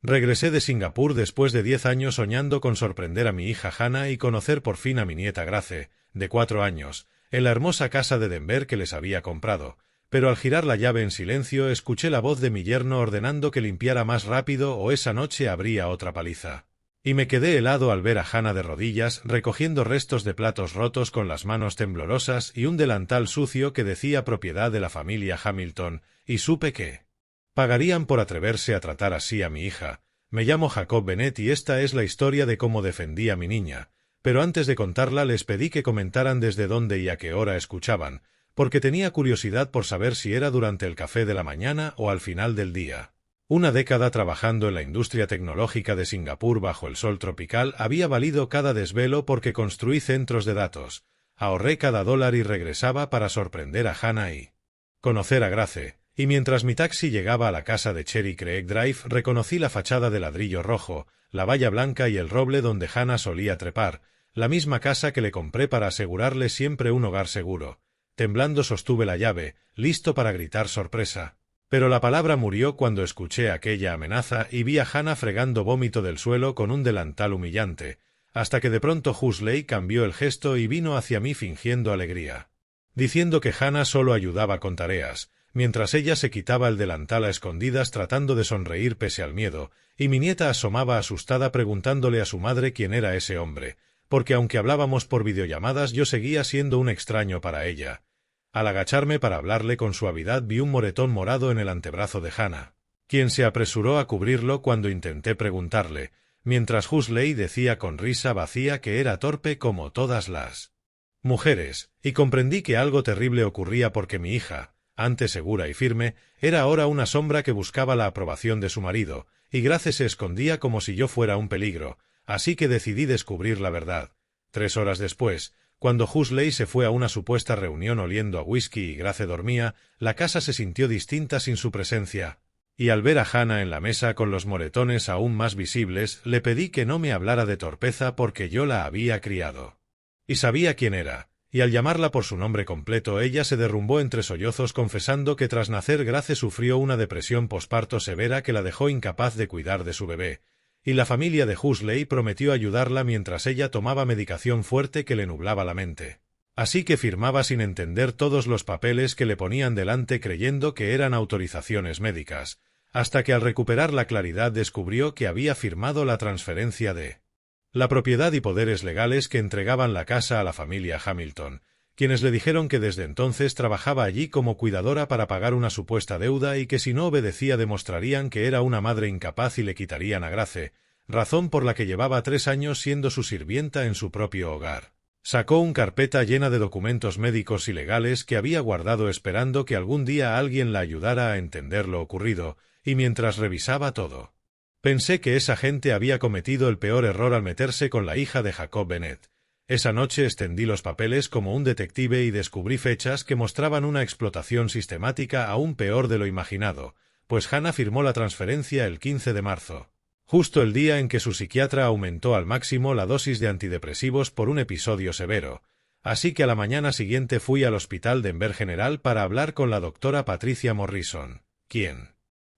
Regresé de Singapur después de 10 años soñando con sorprender a mi hija Hannah y conocer por fin a mi nieta Grace, de 4 años, en la hermosa casa de Denver que les había comprado, pero al girar la llave en silencio escuché la voz de mi yerno ordenando que limpiara más rápido o esa noche habría otra paliza. Y me quedé helado al ver a Hannah de rodillas recogiendo restos de platos rotos con las manos temblorosas y un delantal sucio que decía propiedad de la familia Hamilton, y supe que pagarían por atreverse a tratar así a mi hija. Me llamo Jacob Bennett y esta es la historia de cómo defendí a mi niña, pero antes de contarla les pedí que comentaran desde dónde y a qué hora escuchaban, porque tenía curiosidad por saber si era durante el café de la mañana o al final del día. Una década trabajando en la industria tecnológica de Singapur bajo el sol tropical había valido cada desvelo porque construí centros de datos, ahorré cada dólar y regresaba para sorprender a Hannah y conocer a Grace. Y mientras mi taxi llegaba a la casa de Cherry Creek Drive, reconocí la fachada de ladrillo rojo, la valla blanca y el roble donde Hannah solía trepar, la misma casa que le compré para asegurarle siempre un hogar seguro. Temblando sostuve la llave, listo para gritar sorpresa. Pero la palabra murió cuando escuché aquella amenaza y vi a Hannah fregando vómito del suelo con un delantal humillante, hasta que de pronto Huxley cambió el gesto y vino hacia mí fingiendo alegría, diciendo que Hannah solo ayudaba con tareas, mientras ella se quitaba el delantal a escondidas tratando de sonreír pese al miedo, y mi nieta asomaba asustada preguntándole a su madre quién era ese hombre, porque aunque hablábamos por videollamadas yo seguía siendo un extraño para ella. Al agacharme para hablarle con suavidad vi un moretón morado en el antebrazo de Hannah, quien se apresuró a cubrirlo cuando intenté preguntarle, mientras Huxley decía con risa vacía que era torpe como todas las mujeres, y comprendí que algo terrible ocurría porque mi hija, antes segura y firme, era ahora una sombra que buscaba la aprobación de su marido, y Grace se escondía como si yo fuera un peligro, así que decidí descubrir la verdad. 3 horas después, cuando Huxley se fue a una supuesta reunión oliendo a whisky y Grace dormía, la casa se sintió distinta sin su presencia, y al ver a Hannah en la mesa con los moretones aún más visibles, le pedí que no me hablara de torpeza porque yo la había criado. Y sabía quién era. Y al llamarla por su nombre completo ella se derrumbó entre sollozos confesando que tras nacer Grace sufrió una depresión posparto severa que la dejó incapaz de cuidar de su bebé, y la familia de Huxley prometió ayudarla mientras ella tomaba medicación fuerte que le nublaba la mente. Así que firmaba sin entender todos los papeles que le ponían delante creyendo que eran autorizaciones médicas, hasta que al recuperar la claridad descubrió que había firmado la transferencia de la propiedad y poderes legales que entregaban la casa a la familia Hamilton, quienes le dijeron que desde entonces trabajaba allí como cuidadora para pagar una supuesta deuda y que si no obedecía demostrarían que era una madre incapaz y le quitarían a Grace, razón por la que llevaba 3 años siendo su sirvienta en su propio hogar. Sacó una carpeta llena de documentos médicos y legales que había guardado esperando que algún día alguien la ayudara a entender lo ocurrido, y mientras revisaba todo, pensé que esa gente había cometido el peor error al meterse con la hija de Jacob Bennett. Esa noche extendí los papeles como un detective y descubrí fechas que mostraban una explotación sistemática aún peor de lo imaginado, pues Hannah firmó la transferencia el 15 de marzo, justo el día en que su psiquiatra aumentó al máximo la dosis de antidepresivos por un episodio severo, así que a la mañana siguiente fui al hospital Denver General para hablar con la doctora Patricia Morrison, quien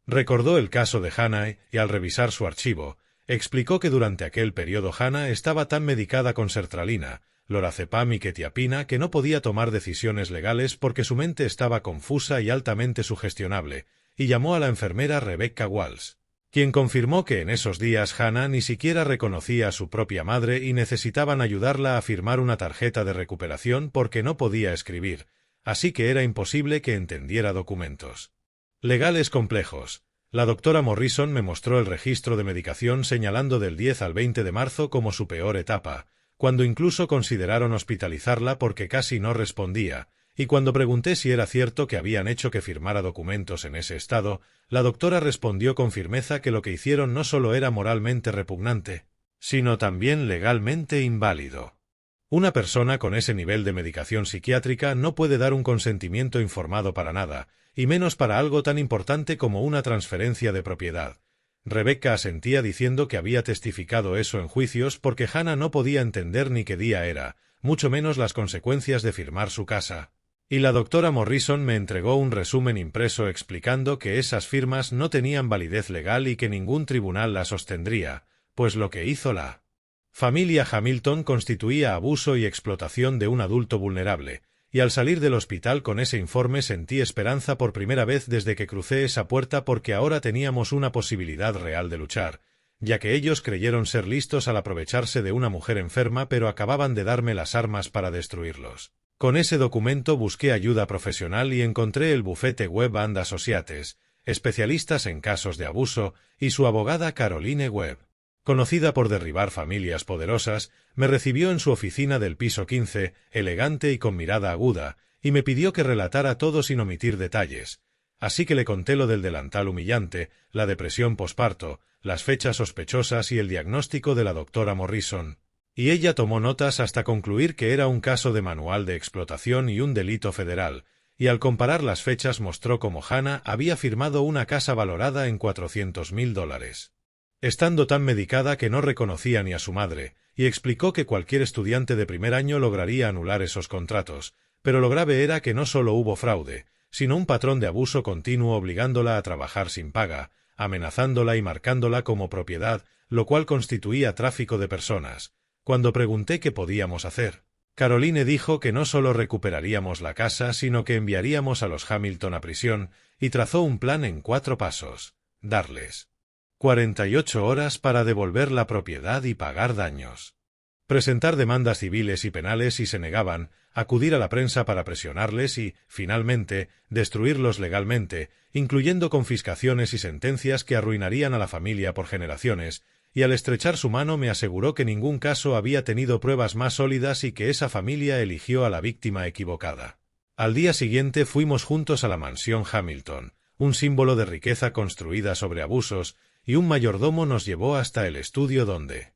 recordó el caso de Hannah y, al revisar su archivo, explicó que durante aquel periodo Hannah estaba tan medicada con sertralina, lorazepam y quetiapina que no podía tomar decisiones legales porque su mente estaba confusa y altamente sugestionable, y llamó a la enfermera Rebecca Walsh, quien confirmó que en esos días Hannah ni siquiera reconocía a su propia madre y necesitaban ayudarla a firmar una tarjeta de recuperación porque no podía escribir, así que era imposible que entendiera documentos legales complejos. La doctora Morrison me mostró el registro de medicación señalando del 10 al 20 de marzo como su peor etapa, cuando incluso consideraron hospitalizarla porque casi no respondía, y cuando pregunté si era cierto que habían hecho que firmara documentos en ese estado, la doctora respondió con firmeza que lo que hicieron no solo era moralmente repugnante, sino también legalmente inválido. Una persona con ese nivel de medicación psiquiátrica no puede dar un consentimiento informado para nada, y menos para algo tan importante como una transferencia de propiedad. Rebecca asentía diciendo que había testificado eso en juicios porque Hannah no podía entender ni qué día era, mucho menos las consecuencias de firmar su casa. Y la doctora Morrison me entregó un resumen impreso explicando que esas firmas no tenían validez legal y que ningún tribunal las sostendría, pues lo que hizo la familia Hamilton constituía abuso y explotación de un adulto vulnerable, y al salir del hospital con ese informe sentí esperanza por primera vez desde que crucé esa puerta porque ahora teníamos una posibilidad real de luchar, ya que ellos creyeron ser listos al aprovecharse de una mujer enferma pero acababan de darme las armas para destruirlos. Con ese documento busqué ayuda profesional y encontré el bufete Webb & Associates, especialistas en casos de abuso, y su abogada Caroline Webb, conocida por derribar familias poderosas, me recibió en su oficina del piso 15, elegante y con mirada aguda, y me pidió que relatara todo sin omitir detalles. Así que le conté lo del delantal humillante, la depresión posparto, las fechas sospechosas y el diagnóstico de la doctora Morrison. Y ella tomó notas hasta concluir que era un caso de manual de explotación y un delito federal, y al comparar las fechas mostró cómo Hannah había firmado una casa valorada en $400,000. Estando tan medicada que no reconocía ni a su madre, y explicó que cualquier estudiante de primer año lograría anular esos contratos, pero lo grave era que no solo hubo fraude, sino un patrón de abuso continuo obligándola a trabajar sin paga, amenazándola y marcándola como propiedad, lo cual constituía tráfico de personas. Cuando pregunté qué podíamos hacer, Caroline dijo que no solo recuperaríamos la casa, sino que enviaríamos a los Hamilton a prisión, y trazó un plan en 4 pasos: darles 48 horas para devolver la propiedad y pagar daños, presentar demandas civiles y penales si se negaban, acudir a la prensa para presionarles y, finalmente, destruirlos legalmente, incluyendo confiscaciones y sentencias que arruinarían a la familia por generaciones, y al estrechar su mano me aseguró que ningún caso había tenido pruebas más sólidas y que esa familia eligió a la víctima equivocada. Al día siguiente fuimos juntos a la mansión Hamilton, un símbolo de riqueza construida sobre abusos, y un mayordomo nos llevó hasta el estudio donde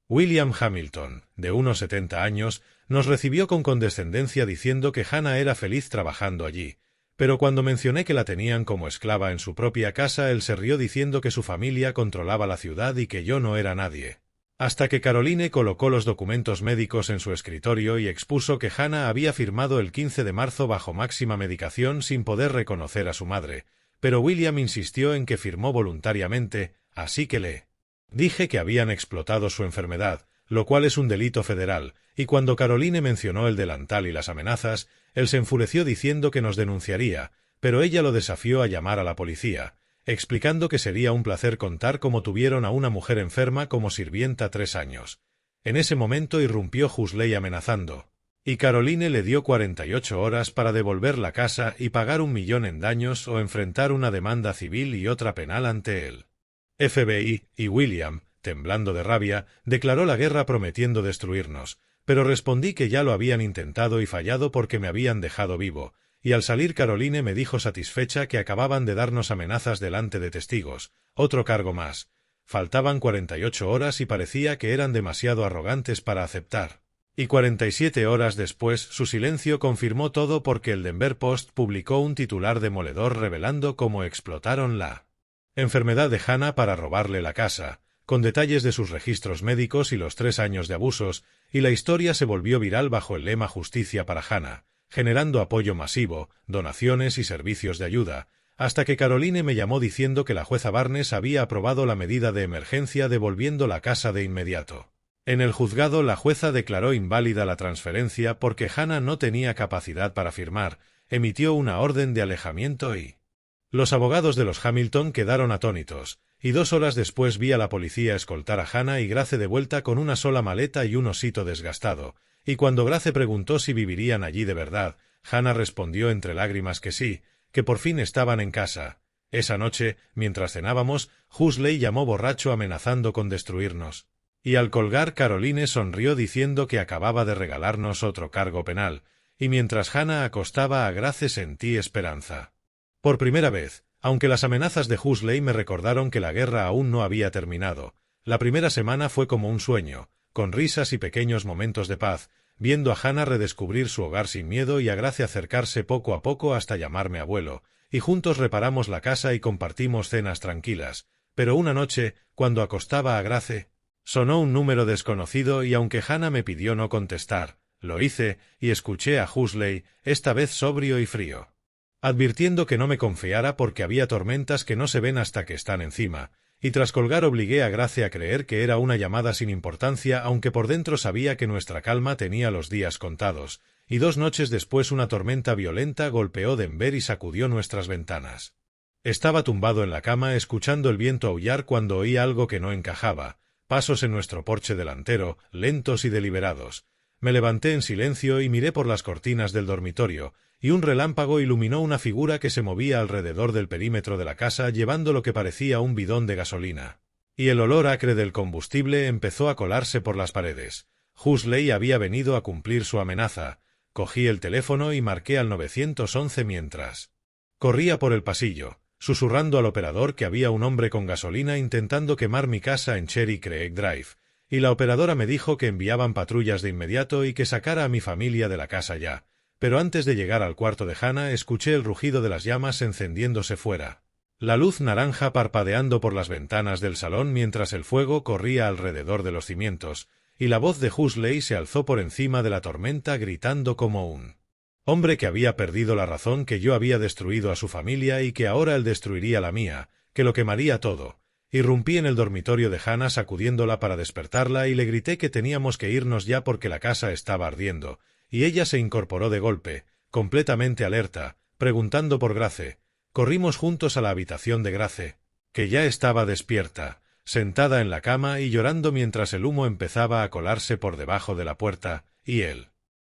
William Hamilton, de unos 70 años, nos recibió con condescendencia diciendo que Hannah era feliz trabajando allí, pero cuando mencioné que la tenían como esclava en su propia casa, él se rió diciendo que su familia controlaba la ciudad y que yo no era nadie. Hasta que Caroline colocó los documentos médicos en su escritorio y expuso que Hannah había firmado el 15 de marzo bajo máxima medicación sin poder reconocer a su madre, pero William insistió en que firmó voluntariamente, así que le dije que habían explotado su enfermedad, lo cual es un delito federal, y cuando Caroline mencionó el delantal y las amenazas, él se enfureció diciendo que nos denunciaría, pero ella lo desafió a llamar a la policía, explicando que sería un placer contar cómo tuvieron a una mujer enferma como sirvienta 3 años. En ese momento irrumpió Huxley amenazando, y Caroline le dio 48 horas para devolver la casa y pagar $1 millón en daños o enfrentar una demanda civil y otra penal ante él. FBI, y William, temblando de rabia, declaró la guerra prometiendo destruirnos, pero respondí que ya lo habían intentado y fallado porque me habían dejado vivo, y al salir Caroline me dijo satisfecha que acababan de darnos amenazas delante de testigos, otro cargo más. Faltaban 48 horas y parecía que eran demasiado arrogantes para aceptar. Y 47 horas después su silencio confirmó todo porque el Denver Post publicó un titular demoledor revelando cómo explotaron la enfermedad de Hannah para robarle la casa, con detalles de sus registros médicos y los 3 años de abusos, y la historia se volvió viral bajo el lema Justicia para Hannah, generando apoyo masivo, donaciones y servicios de ayuda, hasta que Caroline me llamó diciendo que la jueza Barnes había aprobado la medida de emergencia devolviendo la casa de inmediato. En el juzgado la jueza declaró inválida la transferencia porque Hannah no tenía capacidad para firmar, emitió una orden de alejamiento y los abogados de los Hamilton quedaron atónitos, y 2 horas después vi a la policía escoltar a Hannah y Grace de vuelta con una sola maleta y un osito desgastado, y cuando Grace preguntó si vivirían allí de verdad, Hannah respondió entre lágrimas que sí, que por fin estaban en casa. Esa noche, mientras cenábamos, Huxley llamó borracho amenazando con destruirnos. Y al colgar Caroline sonrió diciendo que acababa de regalarnos otro cargo penal, y mientras Hannah acostaba a Grace sentí esperanza. Por primera vez, aunque las amenazas de Huxley me recordaron que la guerra aún no había terminado, la primera semana fue como un sueño, con risas y pequeños momentos de paz, viendo a Hannah redescubrir su hogar sin miedo y a Grace acercarse poco a poco hasta llamarme abuelo, y juntos reparamos la casa y compartimos cenas tranquilas, pero una noche, cuando acostaba a Grace, sonó un número desconocido y aunque Hannah me pidió no contestar, Lo hice, y escuché a Huxley, esta vez sobrio y frío, advirtiendo que no me confiara porque había tormentas que no se ven hasta que están encima, y tras colgar obligué a Grace a creer que era una llamada sin importancia, aunque por dentro sabía que nuestra calma tenía los días contados, y 2 noches después una tormenta violenta golpeó Denver y sacudió nuestras ventanas. Estaba tumbado en la cama escuchando el viento aullar cuando oí algo que no encajaba, pasos en nuestro porche delantero, lentos y deliberados. Me levanté en silencio y miré por las cortinas del dormitorio, y un relámpago iluminó una figura que se movía alrededor del perímetro de la casa llevando lo que parecía un bidón de gasolina. Y el olor acre del combustible empezó a colarse por las paredes. Huxley había venido a cumplir su amenaza. Cogí el teléfono y marqué al 911 mientras corría por el pasillo, susurrando al operador que había un hombre con gasolina intentando quemar mi casa en Cherry Creek Drive, y la operadora me dijo que enviaban patrullas de inmediato y que sacara a mi familia de la casa ya. Pero antes de llegar al cuarto de Hannah escuché el rugido de las llamas encendiéndose fuera, la luz naranja parpadeando por las ventanas del salón mientras el fuego corría alrededor de los cimientos, y la voz de Huxley se alzó por encima de la tormenta gritando como un hombre que había perdido la razón, que yo había destruido a su familia y que ahora él destruiría la mía, que lo quemaría todo. Irrumpí en el dormitorio de Hannah sacudiéndola para despertarla y le grité que teníamos que irnos ya porque la casa estaba ardiendo, y ella se incorporó de golpe, completamente alerta, preguntando por Grace. Corrimos juntos a la habitación de Grace, que ya estaba despierta, sentada en la cama y llorando mientras el humo empezaba a colarse por debajo de la puerta, y el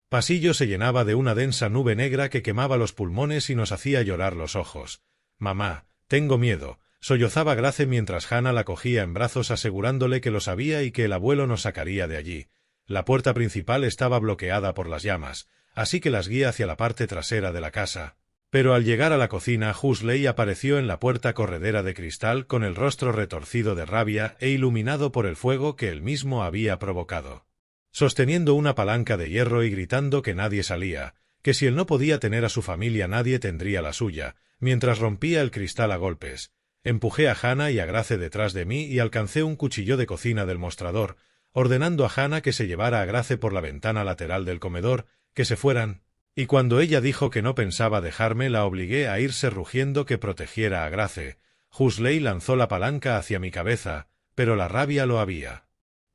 pasillo se llenaba de una densa nube negra que quemaba los pulmones y nos hacía llorar los ojos. «Mamá, tengo miedo», sollozaba Grace mientras Hannah la cogía en brazos asegurándole que lo sabía y que el abuelo nos sacaría de allí. La puerta principal estaba bloqueada por las llamas, así que las guié hacia la parte trasera de la casa. Pero al llegar a la cocina, Huxley apareció en la puerta corredera de cristal con el rostro retorcido de rabia e iluminado por el fuego que él mismo había provocado, sosteniendo una palanca de hierro y gritando que nadie salía, que si él no podía tener a su familia nadie tendría la suya, mientras rompía el cristal a golpes. Empujé a Hannah y a Grace detrás de mí y alcancé un cuchillo de cocina del mostrador, ordenando a Hannah que se llevara a Grace por la ventana lateral del comedor, que se fueran, y cuando ella dijo que no pensaba dejarme la obligué a irse rugiendo que protegiera a Grace. Huxley lanzó la palanca hacia mi cabeza, pero la rabia lo había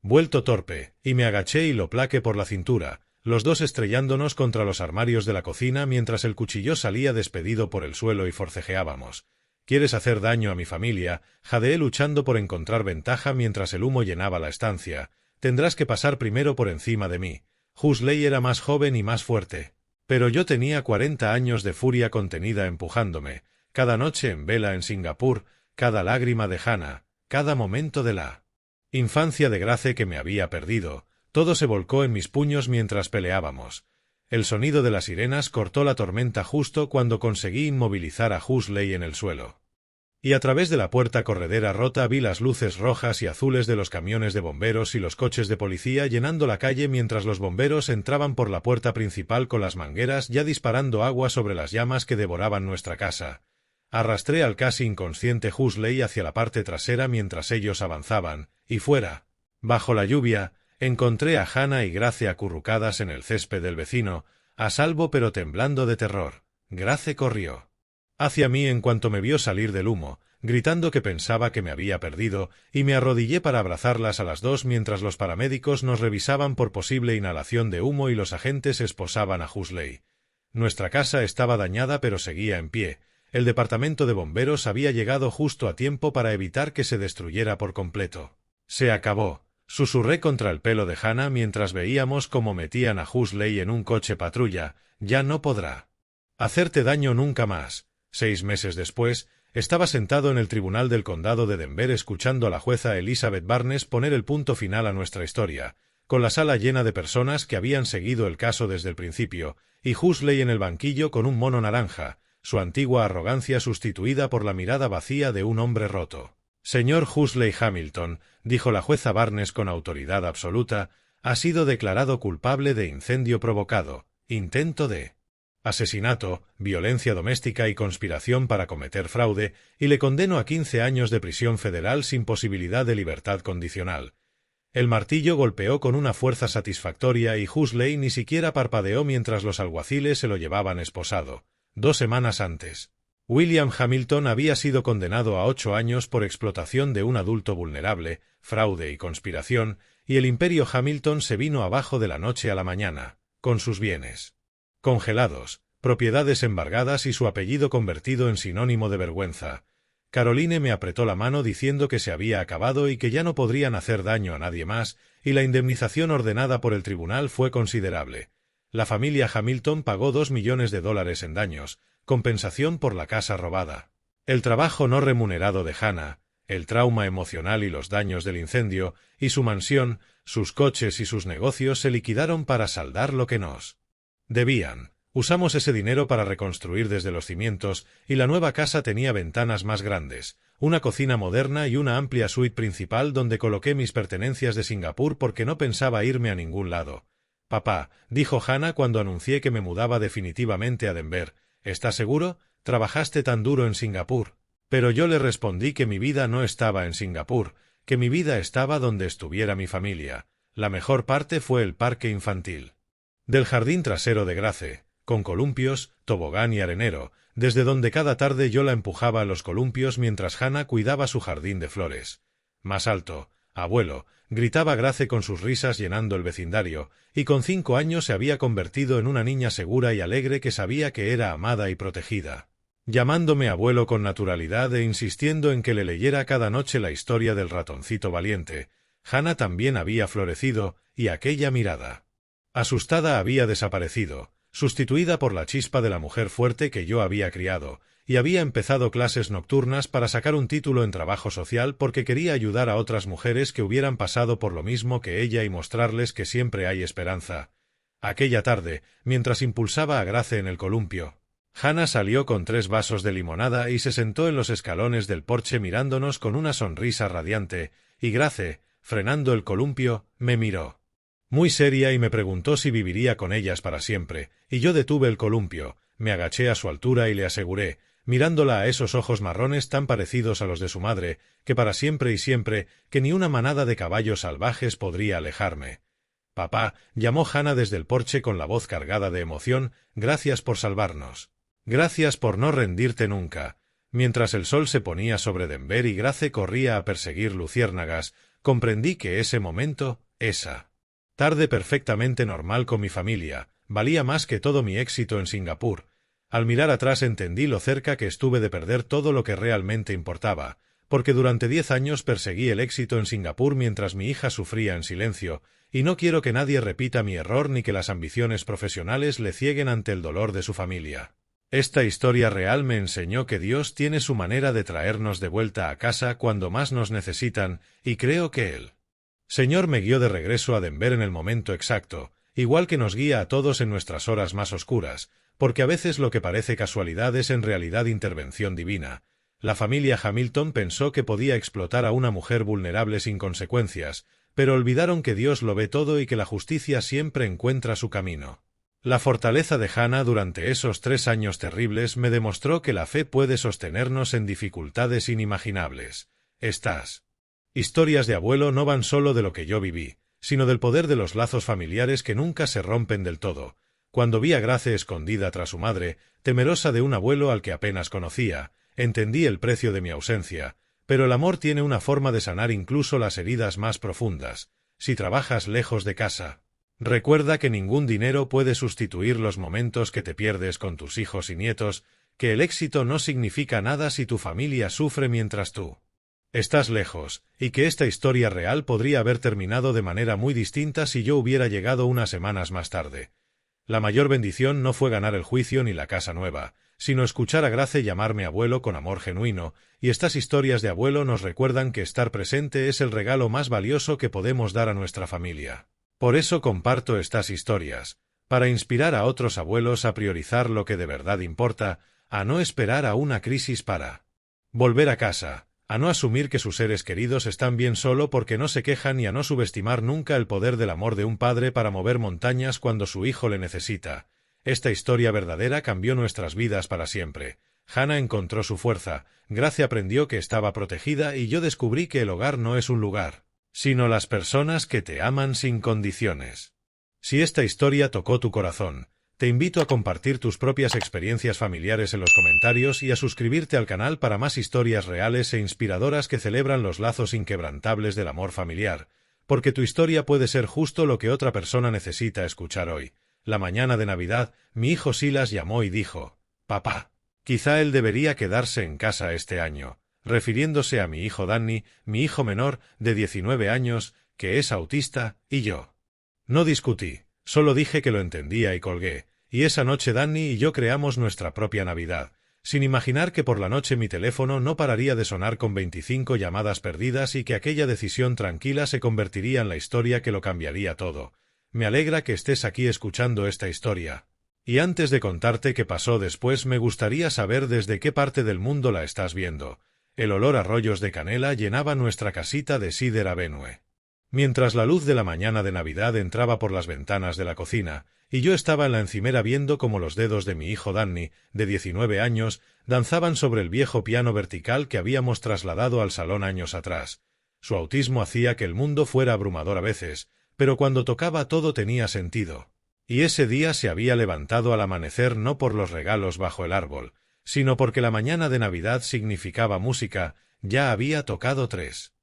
vuelto torpe, y me agaché y lo plaqué por la cintura, los dos estrellándonos contra los armarios de la cocina mientras el cuchillo salía despedido por el suelo y forcejeábamos. «¿Quieres hacer daño a mi familia?», jadeé luchando por encontrar ventaja mientras el humo llenaba la estancia. «Tendrás que pasar primero por encima de mí». Huxley era más joven y más fuerte, pero yo tenía 40 años de furia contenida empujándome, cada noche en vela en Singapur, cada lágrima de Hannah, cada momento de la infancia de Grace que me había perdido, todo se volcó en mis puños mientras peleábamos. El sonido de las sirenas cortó la tormenta justo cuando conseguí inmovilizar a Huxley en el suelo. Y a través de la puerta corredera rota vi las luces rojas y azules de los camiones de bomberos y los coches de policía llenando la calle mientras los bomberos entraban por la puerta principal con las mangueras ya disparando agua sobre las llamas que devoraban nuestra casa. Arrastré al casi inconsciente Huxley hacia la parte trasera mientras ellos avanzaban, y fuera, bajo la lluvia, encontré a Hannah y Grace acurrucadas en el césped del vecino, a salvo pero temblando de terror. Grace corrió hacia mí en cuanto me vio salir del humo, gritando que pensaba que me había perdido, y me arrodillé para abrazarlas a las dos mientras los paramédicos nos revisaban por posible inhalación de humo y los agentes esposaban a Huxley. Nuestra casa estaba dañada pero seguía en pie. El departamento de bomberos había llegado justo a tiempo para evitar que se destruyera por completo. «Se acabó», susurré contra el pelo de Hannah mientras veíamos cómo metían a Huxley en un coche patrulla. «Ya no podrá hacerte daño nunca más». 6 meses después, estaba sentado en el tribunal del condado de Denver escuchando a la jueza Elizabeth Barnes poner el punto final a nuestra historia, con la sala llena de personas que habían seguido el caso desde el principio, y Huxley en el banquillo con un mono naranja, su antigua arrogancia sustituida por la mirada vacía de un hombre roto. «Señor Huxley Hamilton», dijo la jueza Barnes con autoridad absoluta, «ha sido declarado culpable de incendio provocado, intento de asesinato, violencia doméstica y conspiración para cometer fraude, y le condeno a 15 años de prisión federal sin posibilidad de libertad condicional». El martillo golpeó con una fuerza satisfactoria y Huxley ni siquiera parpadeó mientras los alguaciles se lo llevaban esposado. 2 semanas antes, William Hamilton había sido condenado a 8 años por explotación de un adulto vulnerable, fraude y conspiración, y el imperio Hamilton se vino abajo de la noche a la mañana, con sus bienes congelados, propiedades embargadas y su apellido convertido en sinónimo de vergüenza. Caroline me apretó la mano diciendo que se había acabado y que ya no podrían hacer daño a nadie más, y la indemnización ordenada por el tribunal fue considerable. La familia Hamilton pagó $2 millones en daños, compensación por la casa robada. El trabajo no remunerado de Hannah, el trauma emocional y los daños del incendio, y su mansión, sus coches y sus negocios se liquidaron para saldar lo que nos debían. Usamos ese dinero para reconstruir desde los cimientos, y la nueva casa tenía ventanas más grandes, una cocina moderna y una amplia suite principal donde coloqué mis pertenencias de Singapur porque no pensaba irme a ningún lado. Papá, dijo Hannah cuando anuncié que me mudaba definitivamente a Denver, ¿estás seguro? Trabajaste tan duro en Singapur. Pero yo le respondí que mi vida no estaba en Singapur, que mi vida estaba donde estuviera mi familia. La mejor parte fue el parque infantil del jardín trasero de Grace, con columpios, tobogán y arenero, desde donde cada tarde yo la empujaba a los columpios mientras Hannah cuidaba su jardín de flores. Más alto, abuelo, gritaba Grace con sus risas llenando el vecindario, y con 5 años se había convertido en una niña segura y alegre que sabía que era amada y protegida, llamándome abuelo con naturalidad e insistiendo en que le leyera cada noche la historia del ratoncito valiente. Hannah también había florecido, y aquella mirada asustada había desaparecido, sustituida por la chispa de la mujer fuerte que yo había criado, y había empezado clases nocturnas para sacar un título en trabajo social porque quería ayudar a otras mujeres que hubieran pasado por lo mismo que ella y mostrarles que siempre hay esperanza. Aquella tarde, mientras impulsaba a Grace en el columpio, Hannah salió con 3 vasos de limonada y se sentó en los escalones del porche mirándonos con una sonrisa radiante, y Grace, frenando el columpio, me miró muy seria y me preguntó si viviría con ellas para siempre, y yo detuve el columpio, me agaché a su altura y le aseguré, mirándola a esos ojos marrones tan parecidos a los de su madre, que para siempre y siempre, que ni una manada de caballos salvajes podría alejarme. Papá, llamó Hannah desde el porche con la voz cargada de emoción, gracias por salvarnos. Gracias por no rendirte nunca. Mientras el sol se ponía sobre Denver y Grace corría a perseguir luciérnagas, comprendí que ese momento, esa tarde perfectamente normal con mi familia, valía más que todo mi éxito en Singapur. Al mirar atrás entendí lo cerca que estuve de perder todo lo que realmente importaba, porque durante 10 años perseguí el éxito en Singapur mientras mi hija sufría en silencio, y no quiero que nadie repita mi error ni que las ambiciones profesionales le cieguen ante el dolor de su familia. Esta historia real me enseñó que Dios tiene su manera de traernos de vuelta a casa cuando más nos necesitan, y creo que Él Señor me guió de regreso a Denver en el momento exacto, igual que nos guía a todos en nuestras horas más oscuras, porque a veces lo que parece casualidad es en realidad intervención divina. La familia Hamilton pensó que podía explotar a una mujer vulnerable sin consecuencias, pero olvidaron que Dios lo ve todo y que la justicia siempre encuentra su camino. La fortaleza de Hannah durante esos 3 años terribles me demostró que la fe puede sostenernos en dificultades inimaginables. Estas historias de abuelo no van solo de lo que yo viví, sino del poder de los lazos familiares que nunca se rompen del todo. Cuando vi a Grace escondida tras su madre, temerosa de un abuelo al que apenas conocía, entendí el precio de mi ausencia, pero el amor tiene una forma de sanar incluso las heridas más profundas. Si trabajas lejos de casa, recuerda que ningún dinero puede sustituir los momentos que te pierdes con tus hijos y nietos, que el éxito no significa nada si tu familia sufre mientras tú estás lejos, y que esta historia real podría haber terminado de manera muy distinta si yo hubiera llegado unas semanas más tarde. La mayor bendición no fue ganar el juicio ni la casa nueva, sino escuchar a Grace llamarme abuelo con amor genuino, y estas historias de abuelo nos recuerdan que estar presente es el regalo más valioso que podemos dar a nuestra familia. Por eso comparto estas historias, para inspirar a otros abuelos a priorizar lo que de verdad importa, a no esperar a una crisis para volver a casa, a no asumir que sus seres queridos están bien solo porque no se quejan y a no subestimar nunca el poder del amor de un padre para mover montañas cuando su hijo le necesita. Esta historia verdadera cambió nuestras vidas para siempre. Hannah encontró su fuerza, Grace aprendió que estaba protegida y yo descubrí que el hogar no es un lugar, sino las personas que te aman sin condiciones. Si esta historia tocó tu corazón, te invito a compartir tus propias experiencias familiares en los comentarios y a suscribirte al canal para más historias reales e inspiradoras que celebran los lazos inquebrantables del amor familiar, porque tu historia puede ser justo lo que otra persona necesita escuchar hoy. La mañana de Navidad, mi hijo Silas llamó y dijo: «Papá, quizá él debería quedarse en casa este año», refiriéndose a mi hijo Danny, mi hijo menor, de 19 años, que es autista, y yo. No discutí, solo dije que lo entendía y colgué, y esa noche Danny y yo creamos nuestra propia Navidad, sin imaginar que por la noche mi teléfono no pararía de sonar con 25 llamadas perdidas y que aquella decisión tranquila se convertiría en la historia que lo cambiaría todo. Me alegra que estés aquí escuchando esta historia. Y antes de contarte qué pasó después, me gustaría saber desde qué parte del mundo la estás viendo. El olor a rollos de canela llenaba nuestra casita de Cedar Avenue. Mientras la luz de la mañana de Navidad entraba por las ventanas de la cocina, y yo estaba en la encimera viendo cómo los dedos de mi hijo Danny, de 19 años, danzaban sobre el viejo piano vertical que habíamos trasladado al salón años atrás. Su autismo hacía que el mundo fuera abrumador a veces, pero cuando tocaba todo tenía sentido. Y ese día se había levantado al amanecer no por los regalos bajo el árbol, sino porque la mañana de Navidad significaba música. Ya había tocado 3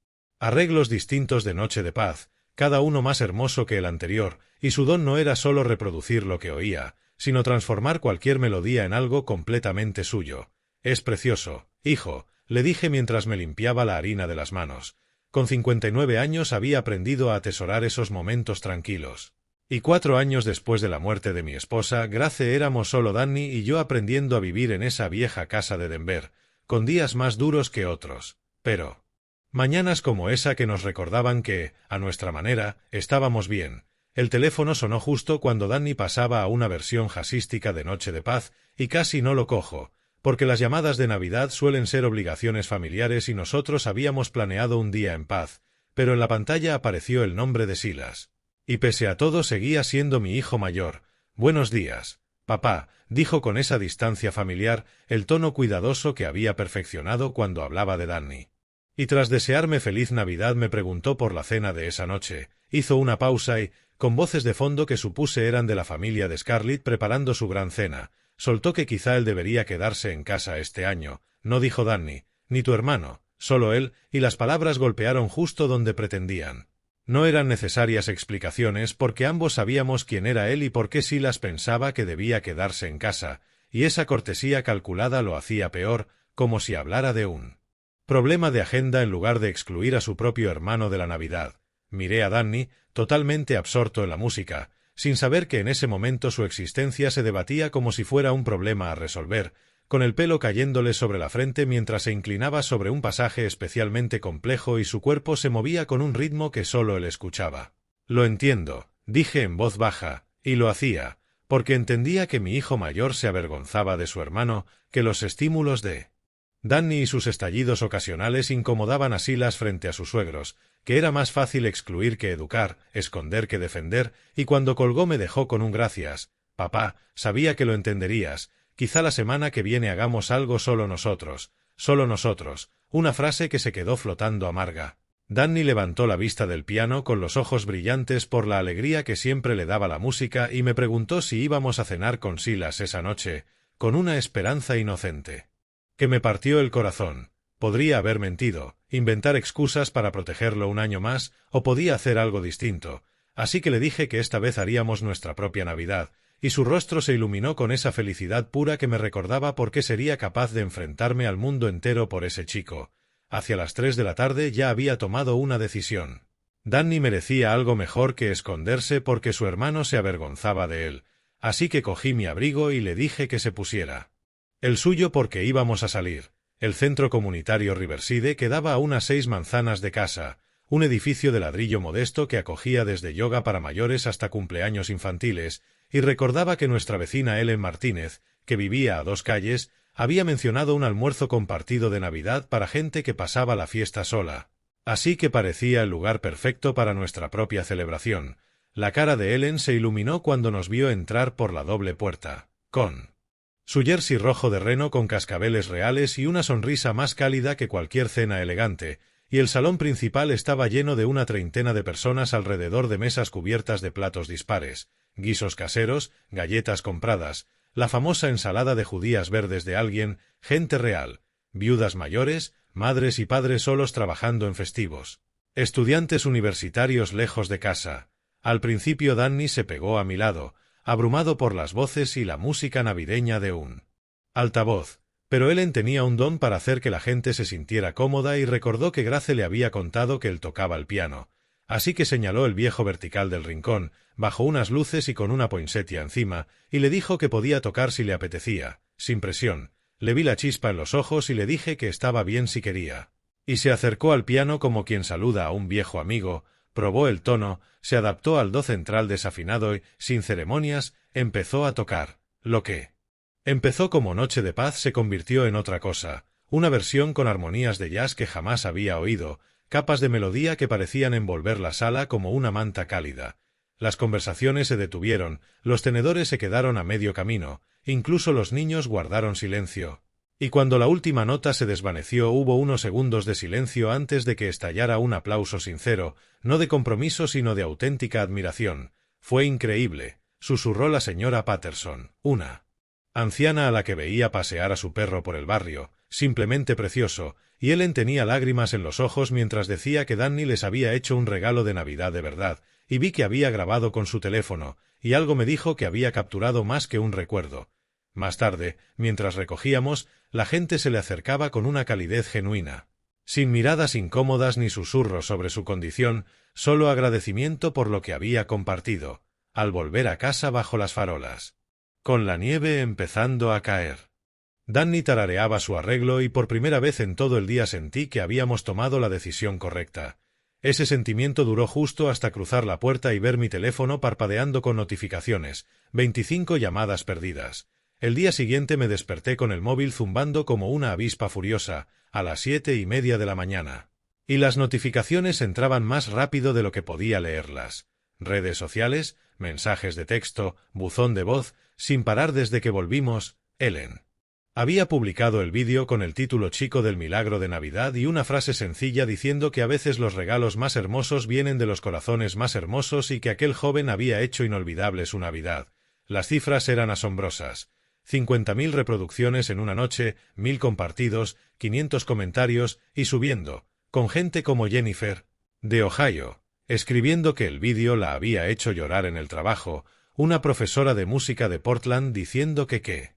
arreglos distintos de Noche de Paz, cada uno más hermoso que el anterior, y su don no era solo reproducir lo que oía, sino transformar cualquier melodía en algo completamente suyo. «Es precioso, hijo», le dije mientras me limpiaba la harina de las manos. Con 59 años había aprendido a atesorar esos momentos tranquilos. Y 4 años después de la muerte de mi esposa, Grace, éramos solo Danny y yo aprendiendo a vivir en esa vieja casa de Denver, con días más duros que otros, pero mañanas como esa que nos recordaban que, a nuestra manera, estábamos bien. El teléfono sonó justo cuando Danny pasaba a una versión jazzística de Noche de Paz, y casi no lo cojo, porque las llamadas de Navidad suelen ser obligaciones familiares y nosotros habíamos planeado un día en paz, pero en la pantalla apareció el nombre de Silas. Y pese a todo seguía siendo mi hijo mayor. «Buenos días, papá», dijo con esa distancia familiar, el tono cuidadoso que había perfeccionado cuando hablaba de Danny. Y tras desearme feliz Navidad me preguntó por la cena de esa noche. Hizo una pausa y, con voces de fondo que supuse eran de la familia de Scarlett preparando su gran cena, soltó que quizá él debería quedarse en casa este año. «No», dijo Danny, «ni tu hermano, solo él», y las palabras golpearon justo donde pretendían. No eran necesarias explicaciones porque ambos sabíamos quién era él y por qué Silas pensaba que debía quedarse en casa, y esa cortesía calculada lo hacía peor, como si hablara de un problema de agenda en lugar de excluir a su propio hermano de la Navidad. Miré a Danny, totalmente absorto en la música, sin saber que en ese momento su existencia se debatía como si fuera un problema a resolver, con el pelo cayéndole sobre la frente mientras se inclinaba sobre un pasaje especialmente complejo y su cuerpo se movía con un ritmo que solo él escuchaba. «Lo entiendo», dije en voz baja, y lo hacía, porque entendía que mi hijo mayor se avergonzaba de su hermano, que los estímulos de Danny y sus estallidos ocasionales incomodaban a Silas frente a sus suegros, que era más fácil excluir que educar, esconder que defender, y cuando colgó me dejó con un «gracias, papá, sabía que lo entenderías, quizá la semana que viene hagamos algo solo nosotros», una frase que se quedó flotando amarga. Danny levantó la vista del piano con los ojos brillantes por la alegría que siempre le daba la música y me preguntó si íbamos a cenar con Silas esa noche, con una esperanza inocente que me partió el corazón. Podría haber mentido, inventar excusas para protegerlo un año más, o podía hacer algo distinto, así que le dije que esta vez haríamos nuestra propia Navidad, y su rostro se iluminó con esa felicidad pura que me recordaba por qué sería capaz de enfrentarme al mundo entero por ese chico. Hacia las 3 de la tarde ya había tomado una decisión. Danny merecía algo mejor que esconderse porque su hermano se avergonzaba de él, así que cogí mi abrigo y le dije que se pusiera el suyo porque íbamos a salir. El centro comunitario Riverside quedaba a unas 6 manzanas de casa, un edificio de ladrillo modesto que acogía desde yoga para mayores hasta cumpleaños infantiles, y recordaba que nuestra vecina Ellen Martínez, que vivía a 2 calles, había mencionado un almuerzo compartido de Navidad para gente que pasaba la fiesta sola. Así que parecía el lugar perfecto para nuestra propia celebración. La cara de Ellen se iluminó cuando nos vio entrar por la doble puerta, con su jersey rojo de reno con cascabeles reales y una sonrisa más cálida que cualquier cena elegante, y el salón principal estaba lleno de una treintena de personas alrededor de mesas cubiertas de platos dispares, guisos caseros, galletas compradas, la famosa ensalada de judías verdes de alguien, gente real, viudas mayores, madres y padres solos trabajando en festivos, estudiantes universitarios lejos de casa. Al principio Danny se pegó a mi lado, abrumado por las voces y la música navideña de un altavoz, pero Ellen tenía un don para hacer que la gente se sintiera cómoda y recordó que Grace le había contado que él tocaba el piano, así que señaló el viejo vertical del rincón, bajo unas luces y con una poinsettia encima, y le dijo que podía tocar si le apetecía, sin presión. Le vi la chispa en los ojos y le dije que estaba bien si quería. Y se acercó al piano como quien saluda a un viejo amigo, probó el tono, se adaptó al do central desafinado y, sin ceremonias, empezó a tocar. Lo que empezó como Noche de Paz se convirtió en otra cosa, una versión con armonías de jazz que jamás había oído, capas de melodía que parecían envolver la sala como una manta cálida. Las conversaciones se detuvieron, los tenedores se quedaron a medio camino, incluso los niños guardaron silencio. Y cuando la última nota se desvaneció hubo unos segundos de silencio antes de que estallara un aplauso sincero, no de compromiso sino de auténtica admiración. Fue increíble, susurró la señora Patterson, una anciana a la que veía pasear a su perro por el barrio, simplemente precioso, y Ellen tenía lágrimas en los ojos mientras decía que Danny les había hecho un regalo de Navidad de verdad, y vi que había grabado con su teléfono, y algo me dijo que había capturado más que un recuerdo. Más tarde, mientras recogíamos, la gente se le acercaba con una calidez genuina, sin miradas incómodas ni susurros sobre su condición, solo agradecimiento por lo que había compartido, al volver a casa bajo las farolas, con la nieve empezando a caer. Danny tarareaba su arreglo y por primera vez en todo el día sentí que habíamos tomado la decisión correcta. Ese sentimiento duró justo hasta cruzar la puerta y ver mi teléfono parpadeando con notificaciones, 25 llamadas perdidas. El día siguiente me desperté con el móvil zumbando como una avispa furiosa, a las 7:30 de la mañana. Y las notificaciones entraban más rápido de lo que podía leerlas. Redes sociales, mensajes de texto, buzón de voz, sin parar desde que volvimos. Ellen había publicado el vídeo con el título chico del milagro de Navidad y una frase sencilla diciendo que a veces los regalos más hermosos vienen de los corazones más hermosos y que aquel joven había hecho inolvidable su Navidad. Las cifras eran asombrosas. 50.000 reproducciones en una noche, 1.000 compartidos, 500 comentarios y subiendo, con gente como Jennifer, de Ohio, escribiendo que el vídeo la había hecho llorar en el trabajo, una profesora de música de Portland diciendo que qué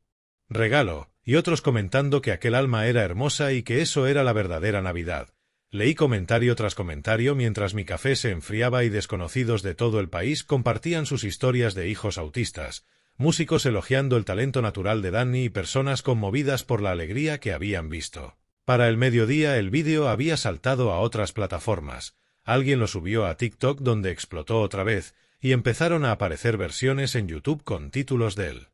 regalo, y otros comentando que aquel alma era hermosa y que eso era la verdadera Navidad. Leí comentario tras comentario mientras mi café se enfriaba y desconocidos de todo el país compartían sus historias de hijos autistas, músicos elogiando el talento natural de Danny y personas conmovidas por la alegría que habían visto. Para el mediodía el vídeo había saltado a otras plataformas. Alguien lo subió a TikTok donde explotó otra vez, y empezaron a aparecer versiones en YouTube con títulos del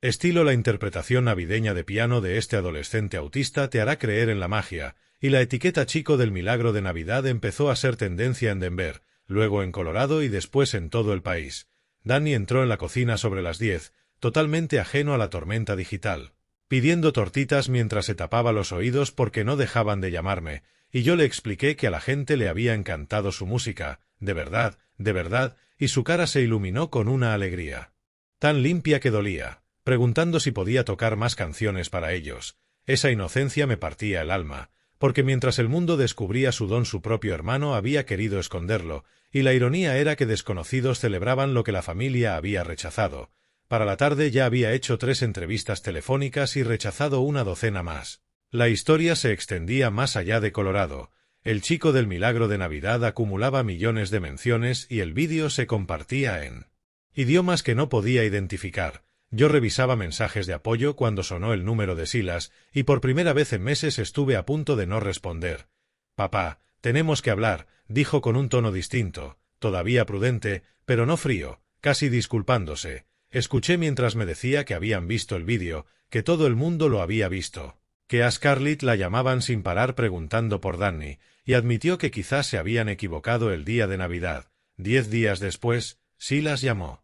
estilo. La interpretación navideña de piano de este adolescente autista te hará creer en la magia, y la etiqueta chico del milagro de Navidad empezó a ser tendencia en Denver, luego en Colorado y después en todo el país. Danny entró en la cocina sobre las 10, totalmente ajeno a la tormenta digital, pidiendo tortitas mientras se tapaba los oídos porque no dejaban de llamarme, y yo le expliqué que a la gente le había encantado su música, de verdad, y su cara se iluminó con una alegría tan limpia que dolía, preguntando si podía tocar más canciones para ellos. Esa inocencia me partía el alma, porque mientras el mundo descubría su don su propio hermano había querido esconderlo, y la ironía era que desconocidos celebraban lo que la familia había rechazado. Para la tarde ya había hecho 3 entrevistas telefónicas y rechazado una docena más. La historia se extendía más allá de Colorado. El chico del milagro de Navidad acumulaba millones de menciones y el vídeo se compartía en idiomas que no podía identificar. Yo revisaba mensajes de apoyo cuando sonó el número de Silas, y por primera vez en meses estuve a punto de no responder. «Papá, tenemos que hablar», dijo con un tono distinto, todavía prudente, pero no frío, casi disculpándose. Escuché mientras me decía que habían visto el vídeo, que todo el mundo lo había visto, que a Scarlett la llamaban sin parar preguntando por Danny, y admitió que quizás se habían equivocado el día de Navidad. 10 días después, Silas llamó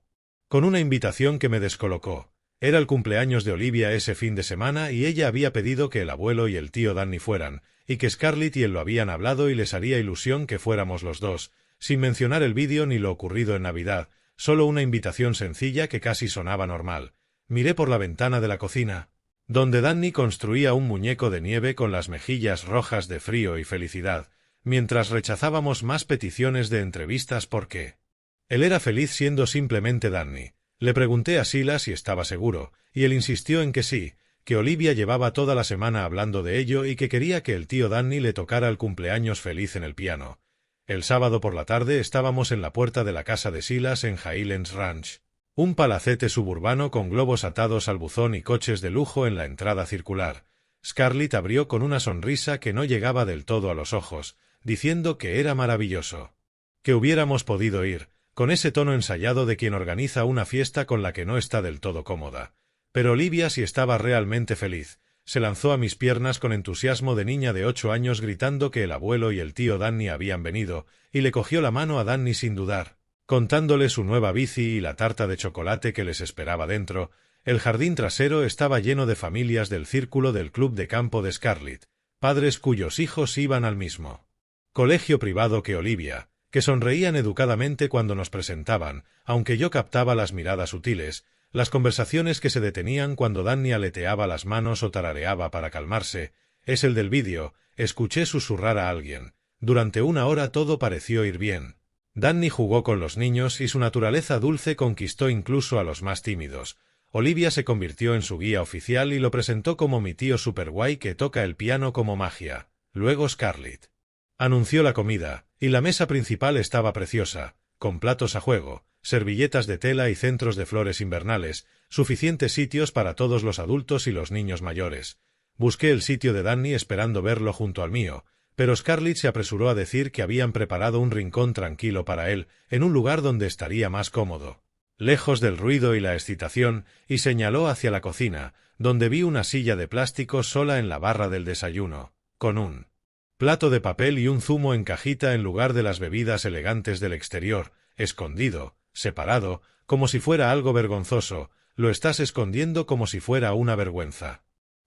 con una invitación que me descolocó. Era el cumpleaños de Olivia ese fin de semana y ella había pedido que el abuelo y el tío Danny fueran, y que Scarlett y él lo habían hablado y les haría ilusión que fuéramos los dos, sin mencionar el vídeo ni lo ocurrido en Navidad, solo una invitación sencilla que casi sonaba normal. Miré por la ventana de la cocina, donde Danny construía un muñeco de nieve con las mejillas rojas de frío y felicidad, mientras rechazábamos más peticiones de entrevistas porque él era feliz siendo simplemente Danny. Le pregunté a Silas si estaba seguro, y él insistió en que sí, que Olivia llevaba toda la semana hablando de ello y que quería que el tío Danny le tocara el cumpleaños feliz en el piano. El sábado por la tarde estábamos en la puerta de la casa de Silas en Highlands Ranch, un palacete suburbano con globos atados al buzón y coches de lujo en la entrada circular. Scarlett abrió con una sonrisa que no llegaba del todo a los ojos, diciendo que era maravilloso, que hubiéramos podido ir, con ese tono ensayado de quien organiza una fiesta con la que no está del todo cómoda. Pero Olivia sí estaba realmente feliz. Se lanzó a mis piernas con entusiasmo de niña de 8 años gritando que el abuelo y el tío Danny habían venido, y le cogió la mano a Danny sin dudar, contándole su nueva bici y la tarta de chocolate que les esperaba dentro. El jardín trasero estaba lleno de familias del círculo del club de campo de Scarlett, padres cuyos hijos iban al mismo colegio privado que Olivia, que sonreían educadamente cuando nos presentaban, aunque yo captaba las miradas sutiles, las conversaciones que se detenían cuando Danny aleteaba las manos o tarareaba para calmarse. Es el del vídeo, escuché susurrar a alguien. Durante una hora todo pareció ir bien. Danny jugó con los niños y su naturaleza dulce conquistó incluso a los más tímidos. Olivia se convirtió en su guía oficial y lo presentó como mi tío superguay que toca el piano como magia. Luego Scarlett anunció la comida, y la mesa principal estaba preciosa, con platos a juego, servilletas de tela y centros de flores invernales, suficientes sitios para todos los adultos y los niños mayores. Busqué el sitio de Danny esperando verlo junto al mío, pero Scarlett se apresuró a decir que habían preparado un rincón tranquilo para él, en un lugar donde estaría más cómodo, lejos del ruido y la excitación, y señaló hacia la cocina, donde vi una silla de plástico sola en la barra del desayuno, con un plato de papel y un zumo en cajita en lugar de las bebidas elegantes del exterior, escondido, separado, como si fuera algo vergonzoso. Lo estás escondiendo como si fuera una vergüenza.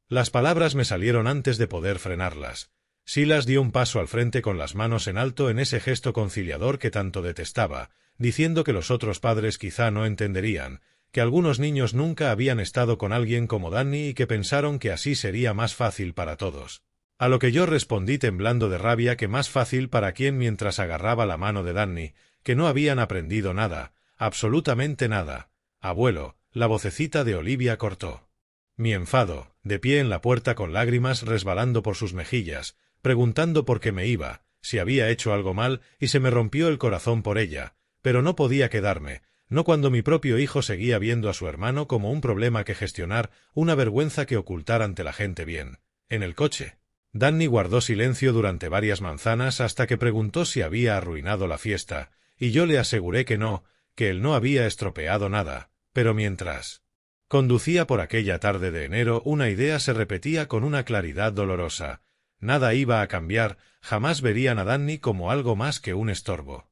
Las palabras me salieron antes de poder frenarlas. Silas dio un paso al frente con las manos en alto en ese gesto conciliador que tanto detestaba, diciendo que los otros padres quizá no entenderían, que algunos niños nunca habían estado con alguien como Danny y que pensaron que así sería más fácil para todos. A lo que yo respondí temblando de rabia que más fácil para quién mientras agarraba la mano de Danny, que no habían aprendido nada, absolutamente nada. Abuelo, la vocecita de Olivia cortó mi enfado, de pie en la puerta con lágrimas resbalando por sus mejillas, preguntando por qué me iba, si había hecho algo mal, y se me rompió el corazón por ella, pero no podía quedarme, no cuando mi propio hijo seguía viendo a su hermano como un problema que gestionar, una vergüenza que ocultar ante la gente bien. En el coche, Danny guardó silencio durante varias manzanas hasta que preguntó si había arruinado la fiesta, y yo le aseguré que no, que él no había estropeado nada, pero mientras conducía por aquella tarde de enero una idea se repetía con una claridad dolorosa. Nada iba a cambiar, jamás verían a Danny como algo más que un estorbo.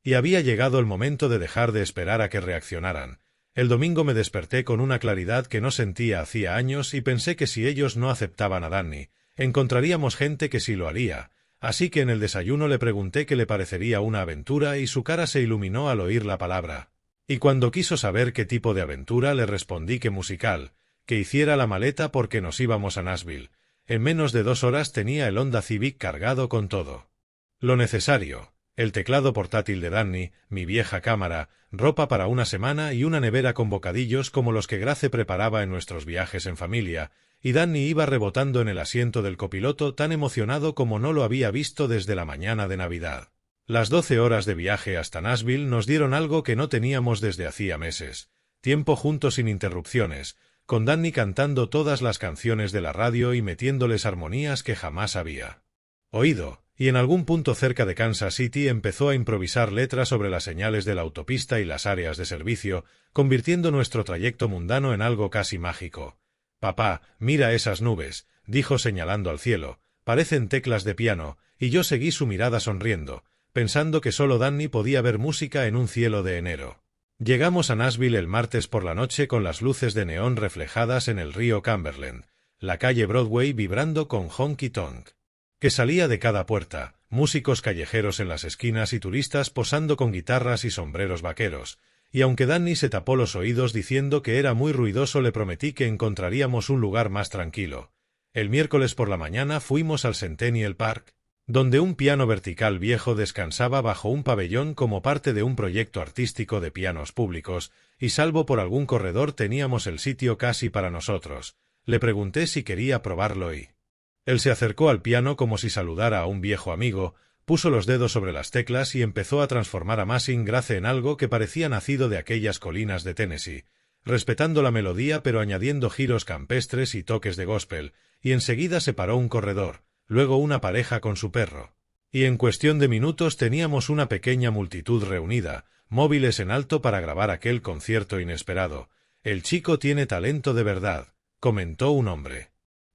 Y había llegado el momento de dejar de esperar a que reaccionaran. El domingo me desperté con una claridad que no sentía hacía años y pensé que si ellos no aceptaban a Danny, encontraríamos gente que sí lo haría, así que en el desayuno le pregunté qué le parecería una aventura y su cara se iluminó al oír la palabra. Y cuando quiso saber qué tipo de aventura le respondí que musical, que hiciera la maleta porque nos íbamos a Nashville. En menos de 2 horas tenía el Honda Civic cargado con todo lo necesario, el teclado portátil de Danny, mi vieja cámara, ropa para una semana y una nevera con bocadillos como los que Grace preparaba en nuestros viajes en familia, y Danny iba rebotando en el asiento del copiloto tan emocionado como no lo había visto desde la mañana de Navidad. Las 12 horas de viaje hasta Nashville nos dieron algo que no teníamos desde hacía meses, tiempo juntos sin interrupciones, con Danny cantando todas las canciones de la radio y metiéndoles armonías que jamás había oído, y en algún punto cerca de Kansas City empezó a improvisar letras sobre las señales de la autopista y las áreas de servicio, convirtiendo nuestro trayecto mundano en algo casi mágico. «Papá, mira esas nubes», dijo señalando al cielo, «parecen teclas de piano», y yo seguí su mirada sonriendo, pensando que solo Danny podía ver música en un cielo de enero. Llegamos a Nashville el martes por la noche con las luces de neón reflejadas en el río Cumberland, la calle Broadway vibrando con honky tonk que salía de cada puerta, músicos callejeros en las esquinas y turistas posando con guitarras y sombreros vaqueros, y aunque Danny se tapó los oídos diciendo que era muy ruidoso, le prometí que encontraríamos un lugar más tranquilo. El miércoles por la mañana fuimos al Centennial Park, donde un piano vertical viejo descansaba bajo un pabellón como parte de un proyecto artístico de pianos públicos, y salvo por algún corredor teníamos el sitio casi para nosotros. Le pregunté si quería probarlo y... Él se acercó al piano como si saludara a un viejo amigo, puso los dedos sobre las teclas y empezó a transformar Amazing Grace en algo que parecía nacido de aquellas colinas de Tennessee, respetando la melodía pero añadiendo giros campestres y toques de gospel, y enseguida se paró un corredor, luego una pareja con su perro. Y en cuestión de minutos teníamos una pequeña multitud reunida, móviles en alto para grabar aquel concierto inesperado. «El chico tiene talento de verdad», comentó un hombre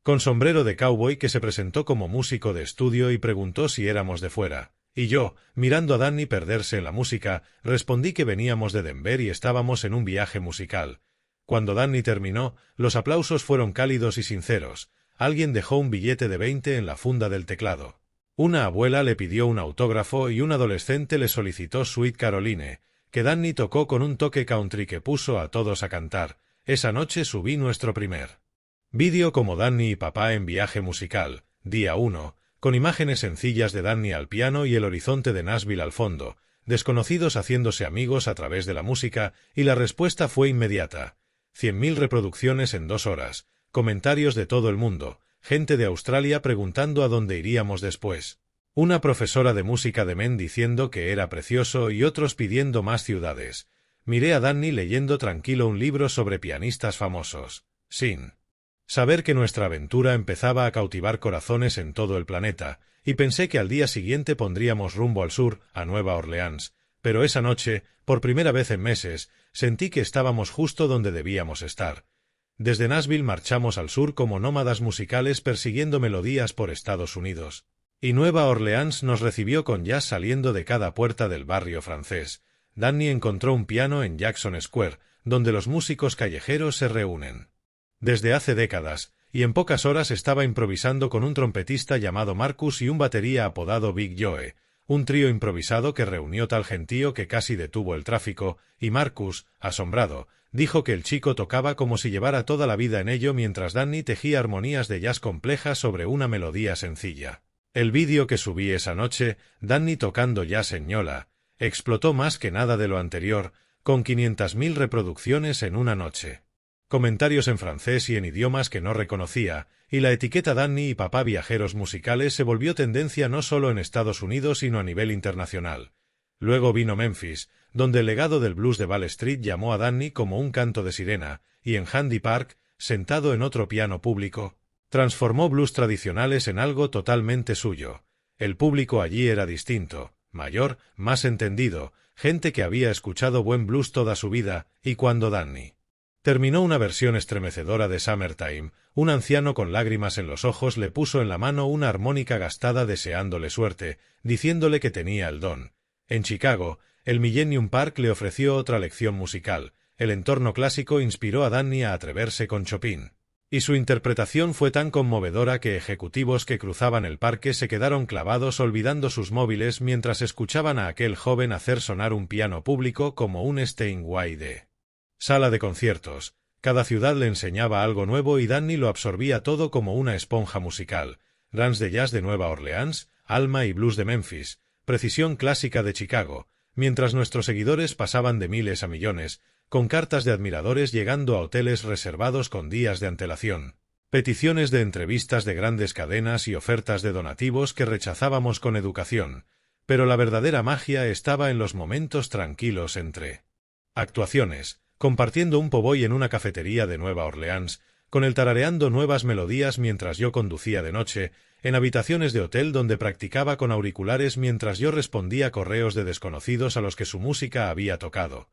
con sombrero de cowboy que se presentó como músico de estudio y preguntó si éramos de fuera. Y yo, mirando a Danny perderse en la música, respondí que veníamos de Denver y estábamos en un viaje musical. Cuando Danny terminó, los aplausos fueron cálidos y sinceros. Alguien dejó un billete de 20 en la funda del teclado. Una abuela le pidió un autógrafo y un adolescente le solicitó Sweet Caroline, que Danny tocó con un toque country que puso a todos a cantar. Esa noche subí nuestro primer vídeo como Danny y papá en viaje musical, día 1, con imágenes sencillas de Danny al piano y el horizonte de Nashville al fondo, desconocidos haciéndose amigos a través de la música, y la respuesta fue inmediata. 100.000 reproducciones en 2 horas, comentarios de todo el mundo, gente de Australia preguntando a dónde iríamos después. Una profesora de música de Men diciendo que era precioso y otros pidiendo más ciudades. Miré a Danny leyendo tranquilo un libro sobre pianistas famosos, sin saber que nuestra aventura empezaba a cautivar corazones en todo el planeta, y pensé que al día siguiente pondríamos rumbo al sur, a Nueva Orleans, pero esa noche, por primera vez en meses, sentí que estábamos justo donde debíamos estar. Desde Nashville marchamos al sur como nómadas musicales persiguiendo melodías por Estados Unidos, y Nueva Orleans nos recibió con jazz saliendo de cada puerta del barrio francés. Danny encontró un piano en Jackson Square, donde los músicos callejeros se reúnen desde hace décadas, y en pocas horas estaba improvisando con un trompetista llamado Marcus y un batería apodado Big Joe, un trío improvisado que reunió tal gentío que casi detuvo el tráfico, y Marcus, asombrado, dijo que el chico tocaba como si llevara toda la vida en ello mientras Danny tejía armonías de jazz complejas sobre una melodía sencilla. El vídeo que subí esa noche, Danny tocando jazz en ñola, explotó más que nada de lo anterior, con 500.000 reproducciones en una noche. Comentarios en francés y en idiomas que no reconocía, y la etiqueta Danny y papá viajeros musicales se volvió tendencia no solo en Estados Unidos sino a nivel internacional. Luego vino Memphis, donde el legado del blues de Wall Street llamó a Danny como un canto de sirena, y en Handy Park, sentado en otro piano público, transformó blues tradicionales en algo totalmente suyo. El público allí era distinto, mayor, más entendido, gente que había escuchado buen blues toda su vida, y cuando Danny terminó una versión estremecedora de Summertime, un anciano con lágrimas en los ojos le puso en la mano una armónica gastada deseándole suerte, diciéndole que tenía el don. En Chicago, el Millennium Park le ofreció otra lección musical. El entorno clásico inspiró a Danny a atreverse con Chopin, y su interpretación fue tan conmovedora que ejecutivos que cruzaban el parque se quedaron clavados olvidando sus móviles mientras escuchaban a aquel joven hacer sonar un piano público como un Steinway de sala de conciertos. Cada ciudad le enseñaba algo nuevo y Danny lo absorbía todo como una esponja musical. Runs de jazz de Nueva Orleans, Alma y blues de Memphis, precisión clásica de Chicago, mientras nuestros seguidores pasaban de miles a millones, con cartas de admiradores llegando a hoteles reservados con días de antelación, peticiones de entrevistas de grandes cadenas y ofertas de donativos que rechazábamos con educación. Pero la verdadera magia estaba en los momentos tranquilos entre actuaciones, compartiendo un po'boy en una cafetería de Nueva Orleans, con él tarareando nuevas melodías mientras yo conducía de noche, en habitaciones de hotel donde practicaba con auriculares mientras yo respondía correos de desconocidos a los que su música había tocado.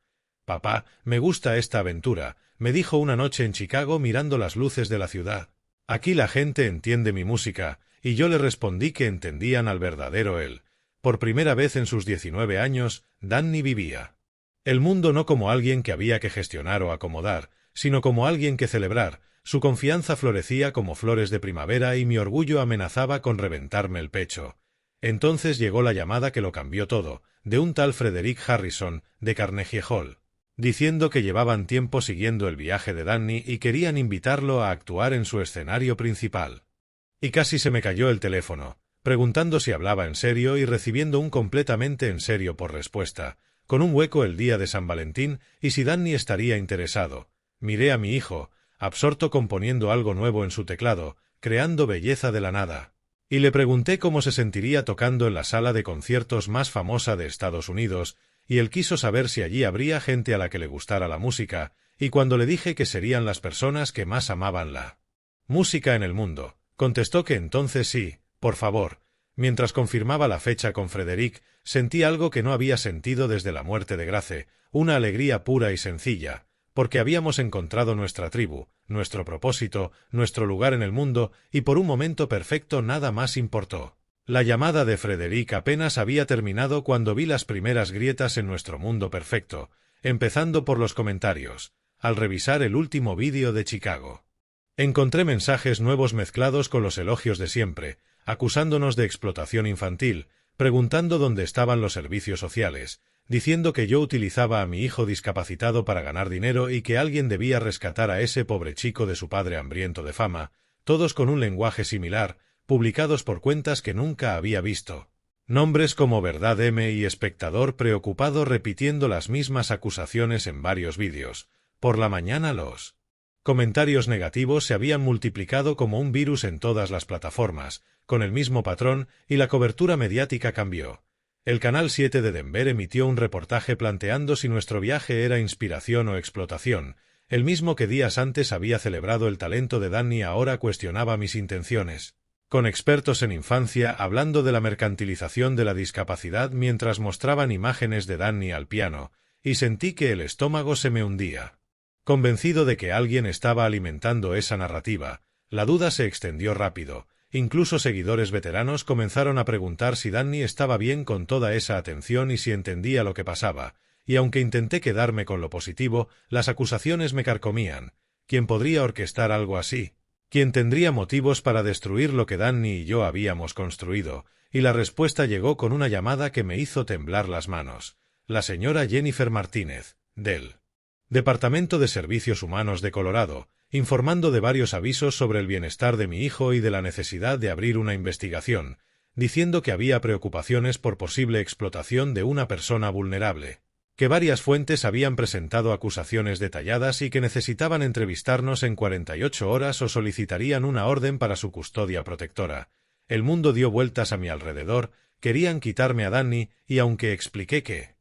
«Papá, me gusta esta aventura», me dijo una noche en Chicago mirando las luces de la ciudad. «Aquí la gente entiende mi música», y yo le respondí que entendían al verdadero él. Por primera vez en sus 19 años, Danny vivía el mundo no como alguien que había que gestionar o acomodar, sino como alguien que celebrar, Su confianza florecía como flores de primavera y mi orgullo amenazaba con reventarme el pecho. Entonces llegó la llamada que lo cambió todo, de un tal Frederick Harrison, de Carnegie Hall, diciendo que llevaban tiempo siguiendo el viaje de Danny y querían invitarlo a actuar en su escenario principal. Y casi se me cayó el teléfono, preguntando si hablaba en serio y recibiendo un completamente en serio por respuesta, con un hueco el día de San Valentín y si Danny estaría interesado. Miré a mi hijo, absorto componiendo algo nuevo en su teclado, creando belleza de la nada. Y le pregunté cómo se sentiría tocando en la sala de conciertos más famosa de Estados Unidos, y él quiso saber si allí habría gente a la que le gustara la música, y cuando le dije que serían las personas que más amaban la música en el mundo, contestó que entonces sí, por favor. Mientras confirmaba la fecha con Frederick, sentí algo que no había sentido desde la muerte de Grace, una alegría pura y sencilla, porque habíamos encontrado nuestra tribu, nuestro propósito, nuestro lugar en el mundo, y por un momento perfecto nada más importó. La llamada de Frederick apenas había terminado cuando vi las primeras grietas en nuestro mundo perfecto, empezando por los comentarios, al revisar el último vídeo de Chicago. Encontré mensajes nuevos mezclados con los elogios de siempre, acusándonos de explotación infantil, preguntando dónde estaban los servicios sociales, diciendo que yo utilizaba a mi hijo discapacitado para ganar dinero y que alguien debía rescatar a ese pobre chico de su padre hambriento de fama, todos con un lenguaje similar, publicados por cuentas que nunca había visto. Nombres como Verdad M y Espectador preocupado repitiendo las mismas acusaciones en varios vídeos. Por la mañana los comentarios negativos se habían multiplicado como un virus en todas las plataformas, con el mismo patrón, y la cobertura mediática cambió. El Canal 7 de Denver emitió un reportaje planteando si nuestro viaje era inspiración o explotación. El mismo que días antes había celebrado el talento de Danny ahora cuestionaba mis intenciones. Con expertos en infancia hablando de la mercantilización de la discapacidad mientras mostraban imágenes de Danny al piano, y sentí que el estómago se me hundía. Convencido de que alguien estaba alimentando esa narrativa, la duda se extendió rápido. Incluso seguidores veteranos comenzaron a preguntar si Danny estaba bien con toda esa atención y si entendía lo que pasaba, y aunque intenté quedarme con lo positivo, las acusaciones me carcomían. ¿Quién podría orquestar algo así? ¿Quién tendría motivos para destruir lo que Danny y yo habíamos construido? Y la respuesta llegó con una llamada que me hizo temblar las manos. La señora Jennifer Martínez, del Departamento de Servicios Humanos de Colorado, informando de varios avisos sobre el bienestar de mi hijo y de la necesidad de abrir una investigación, diciendo que había preocupaciones por posible explotación de una persona vulnerable, que varias fuentes habían presentado acusaciones detalladas y que necesitaban entrevistarnos en 48 horas o solicitarían una orden para su custodia protectora. El mundo dio vueltas a mi alrededor, querían quitarme a Danny y aunque expliqué que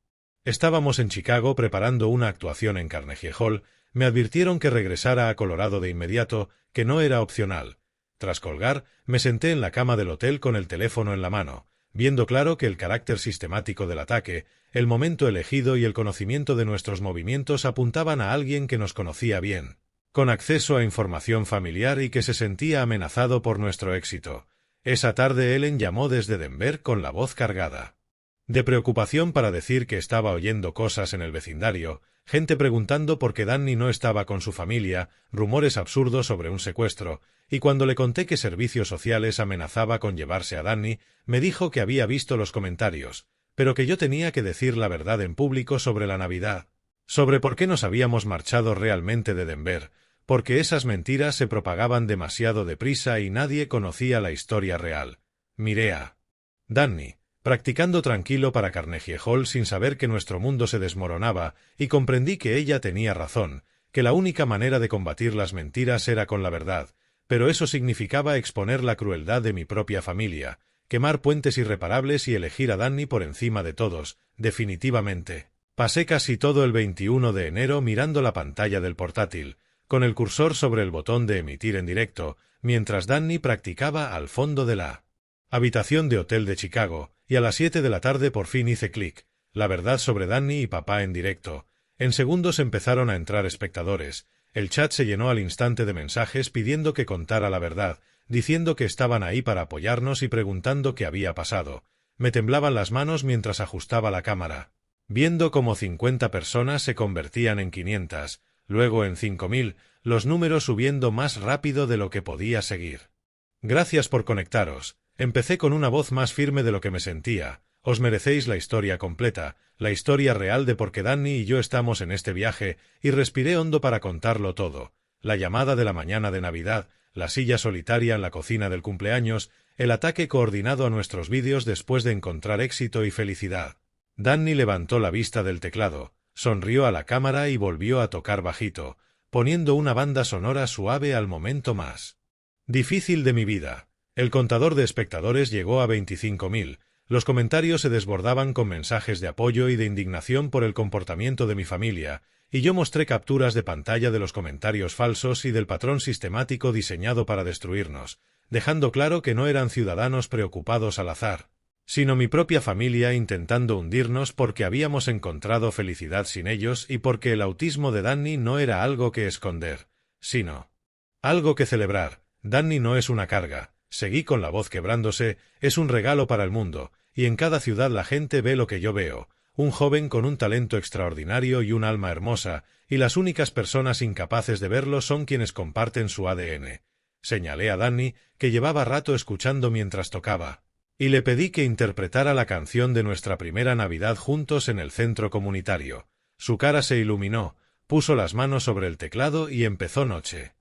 estábamos en Chicago preparando una actuación en Carnegie Hall, me advirtieron que regresara a Colorado de inmediato, que no era opcional. Tras colgar, me senté en la cama del hotel con el teléfono en la mano, viendo claro que el carácter sistemático del ataque, el momento elegido y el conocimiento de nuestros movimientos apuntaban a alguien que nos conocía bien, con acceso a información familiar y que se sentía amenazado por nuestro éxito. Esa tarde Ellen llamó desde Denver con la voz cargada de preocupación para decir que estaba oyendo cosas en el vecindario, gente preguntando por qué Danny no estaba con su familia, rumores absurdos sobre un secuestro, y cuando le conté que Servicios Sociales amenazaba con llevarse a Danny, me dijo que había visto los comentarios, pero que yo tenía que decir la verdad en público sobre la Navidad, sobre por qué nos habíamos marchado realmente de Denver, porque esas mentiras se propagaban demasiado deprisa y nadie conocía la historia real. Miré a Danny practicando tranquilo para Carnegie Hall sin saber que nuestro mundo se desmoronaba, y comprendí que ella tenía razón, que la única manera de combatir las mentiras era con la verdad, pero eso significaba exponer la crueldad de mi propia familia, quemar puentes irreparables y elegir a Danny por encima de todos, definitivamente. Pasé casi todo el 21 de enero mirando la pantalla del portátil, con el cursor sobre el botón de emitir en directo, mientras Danny practicaba al fondo de la habitación de hotel de Chicago, y a las 7 de la tarde por fin hice clic, la verdad sobre Danny y papá en directo. En segundos empezaron a entrar espectadores, el chat se llenó al instante de mensajes pidiendo que contara la verdad, diciendo que estaban ahí para apoyarnos y preguntando qué había pasado. Me temblaban las manos mientras ajustaba la cámara, viendo cómo 50 personas se convertían en 500, luego en 5000, los números subiendo más rápido de lo que podía seguir. Gracias por conectaros. Empecé con una voz más firme de lo que me sentía. Os merecéis la historia completa, la historia real de por qué Danny y yo estamos en este viaje, y respiré hondo para contarlo todo. La llamada de la mañana de Navidad, la silla solitaria en la cocina del cumpleaños, el ataque coordinado a nuestros vídeos después de encontrar éxito y felicidad. Danny levantó la vista del teclado, sonrió a la cámara y volvió a tocar bajito, poniendo una banda sonora suave al momento más difícil de mi vida. El contador de espectadores llegó a 25.000. Los comentarios se desbordaban con mensajes de apoyo y de indignación por el comportamiento de mi familia, y yo mostré capturas de pantalla de los comentarios falsos y del patrón sistemático diseñado para destruirnos, dejando claro que no eran ciudadanos preocupados al azar, sino mi propia familia intentando hundirnos porque habíamos encontrado felicidad sin ellos y porque el autismo de Danny no era algo que esconder, sino algo que celebrar. Danny no es una carga, seguí con la voz quebrándose, es un regalo para el mundo, y en cada ciudad la gente ve lo que yo veo, un joven con un talento extraordinario y un alma hermosa, y las únicas personas incapaces de verlo son quienes comparten su ADN. Señalé a Danny, que llevaba rato escuchando mientras tocaba, y le pedí que interpretara la canción de nuestra primera Navidad juntos en el centro comunitario. Su cara se iluminó, puso las manos sobre el teclado y empezó Noche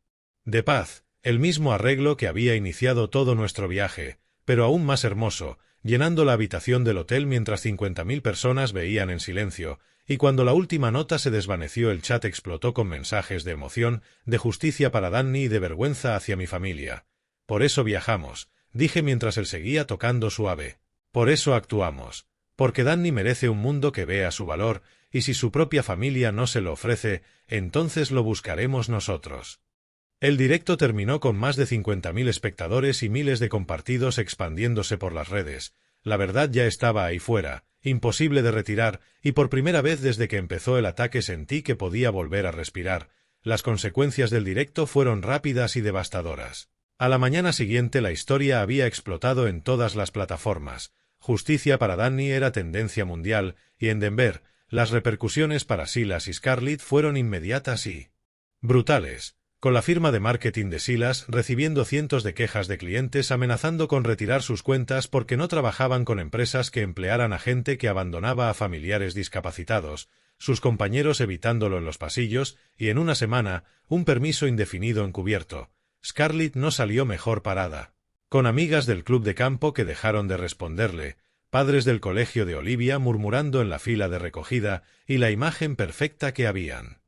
de Paz, el mismo arreglo que había iniciado todo nuestro viaje, pero aún más hermoso, llenando la habitación del hotel mientras 50.000 personas veían en silencio, y cuando la última nota se desvaneció el chat explotó con mensajes de emoción, de justicia para Danny y de vergüenza hacia mi familia. Por eso viajamos, dije mientras él seguía tocando suave. Por eso actuamos. Porque Danny merece un mundo que vea su valor, y si su propia familia no se lo ofrece, entonces lo buscaremos nosotros. El directo terminó con más de 50.000 espectadores y miles de compartidos expandiéndose por las redes. La verdad ya estaba ahí fuera, imposible de retirar, y por primera vez desde que empezó el ataque sentí que podía volver a respirar. Las consecuencias del directo fueron rápidas y devastadoras. A la mañana siguiente la historia había explotado en todas las plataformas. Justicia para Danny era tendencia mundial, y en Denver, las repercusiones para Silas y Scarlett fueron inmediatas y brutales. Con la firma de marketing de Silas recibiendo cientos de quejas de clientes amenazando con retirar sus cuentas porque no trabajaban con empresas que emplearan a gente que abandonaba a familiares discapacitados, sus compañeros evitándolo en los pasillos y en una semana, un permiso indefinido encubierto. Scarlett no salió mejor parada. Con amigas del club de campo que dejaron de responderle, padres del colegio de Olivia murmurando en la fila de recogida y la imagen perfecta que habían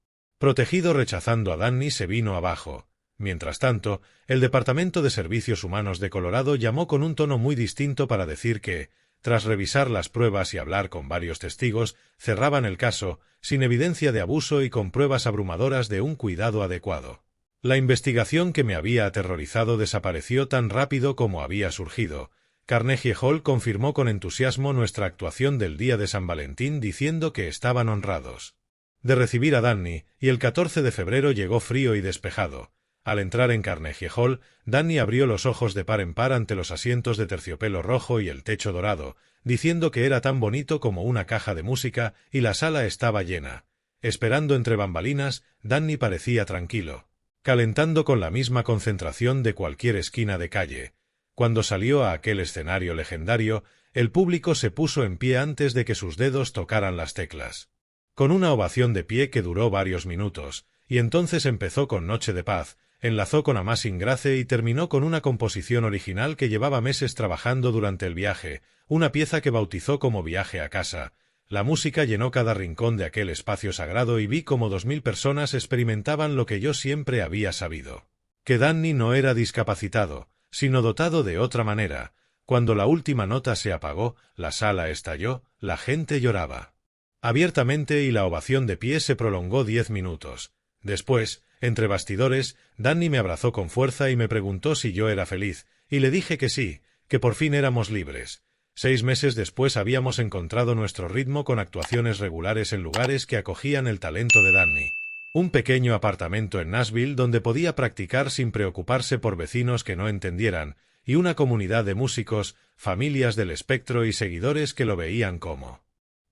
protegido rechazando a Danny se vino abajo. Mientras tanto, el Departamento de Servicios Humanos de Colorado llamó con un tono muy distinto para decir que, tras revisar las pruebas y hablar con varios testigos, cerraban el caso, sin evidencia de abuso y con pruebas abrumadoras de un cuidado adecuado. La investigación que me había aterrorizado desapareció tan rápido como había surgido. Carnegie Hall confirmó con entusiasmo nuestra actuación del día de San Valentín diciendo que estaban honrados de recibir a Danny, y el 14 de febrero llegó frío y despejado. Al entrar en Carnegie Hall, Danny abrió los ojos de par en par ante los asientos de terciopelo rojo y el techo dorado, diciendo que era tan bonito como una caja de música y la sala estaba llena. Esperando entre bambalinas, Danny parecía tranquilo, calentando con la misma concentración de cualquier esquina de calle. Cuando salió a aquel escenario legendario, el público se puso en pie antes de que sus dedos tocaran las teclas. Con una ovación de pie que duró varios minutos, y entonces empezó con Noche de Paz, enlazó con Amazing Grace y terminó con una composición original que llevaba meses trabajando durante el viaje, una pieza que bautizó como Viaje a casa. La música llenó cada rincón de aquel espacio sagrado y vi cómo 2000 personas experimentaban lo que yo siempre había sabido. Que Danny no era discapacitado, sino dotado de otra manera. Cuando la última nota se apagó, la sala estalló, la gente lloraba abiertamente y la ovación de pie se prolongó 10 minutos. Después, entre bastidores, Danny me abrazó con fuerza y me preguntó si yo era feliz, y le dije que sí, que por fin éramos libres. 6 meses después habíamos encontrado nuestro ritmo con actuaciones regulares en lugares que acogían el talento de Danny. Un pequeño apartamento en Nashville donde podía practicar sin preocuparse por vecinos que no entendieran, y una comunidad de músicos, familias del espectro y seguidores que lo veían como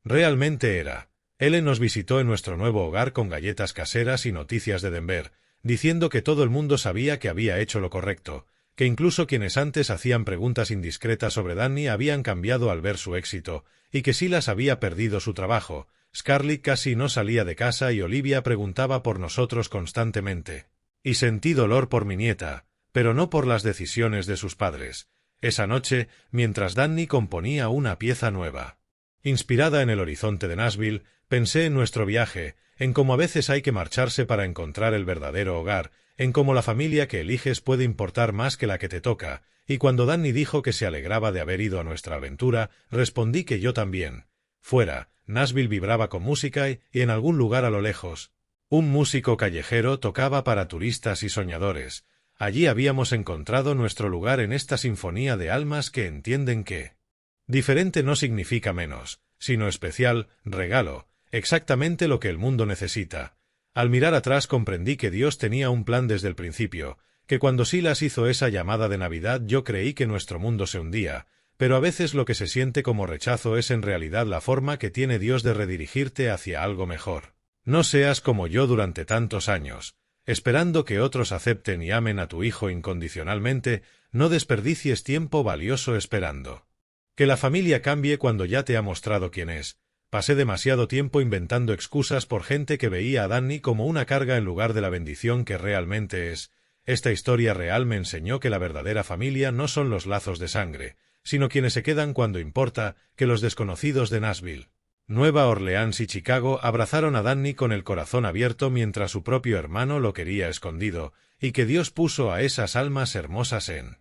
realmente era. Ellen nos visitó en nuestro nuevo hogar con galletas caseras y noticias de Denver, diciendo que todo el mundo sabía que había hecho lo correcto, que incluso quienes antes hacían preguntas indiscretas sobre Danny habían cambiado al ver su éxito, y que Silas había perdido su trabajo. Scarlett casi no salía de casa y Olivia preguntaba por nosotros constantemente. Y sentí dolor por mi nieta, pero no por las decisiones de sus padres. Esa noche, mientras Danny componía una pieza nueva, inspirada en el horizonte de Nashville, pensé en nuestro viaje, en cómo a veces hay que marcharse para encontrar el verdadero hogar, en cómo la familia que eliges puede importar más que la que te toca, y cuando Danny dijo que se alegraba de haber ido a nuestra aventura, respondí que yo también. Fuera, Nashville vibraba con música y en algún lugar a lo lejos, un músico callejero tocaba para turistas y soñadores. Allí habíamos encontrado nuestro lugar en esta sinfonía de almas que entienden que diferente no significa menos, sino especial, regalo, exactamente lo que el mundo necesita. Al mirar atrás comprendí que Dios tenía un plan desde el principio, que cuando Silas hizo esa llamada de Navidad yo creí que nuestro mundo se hundía, pero a veces lo que se siente como rechazo es en realidad la forma que tiene Dios de redirigirte hacia algo mejor. No seas como yo durante tantos años, esperando que otros acepten y amen a tu hijo incondicionalmente, no desperdicies tiempo valioso esperando que la familia cambie cuando ya te ha mostrado quién es. Pasé demasiado tiempo inventando excusas por gente que veía a Danny como una carga en lugar de la bendición que realmente es. Esta historia real me enseñó que la verdadera familia no son los lazos de sangre, sino quienes se quedan cuando importa, que los desconocidos de Nashville, Nueva Orleans y Chicago abrazaron a Danny con el corazón abierto mientras su propio hermano lo quería escondido, y que Dios puso a esas almas hermosas en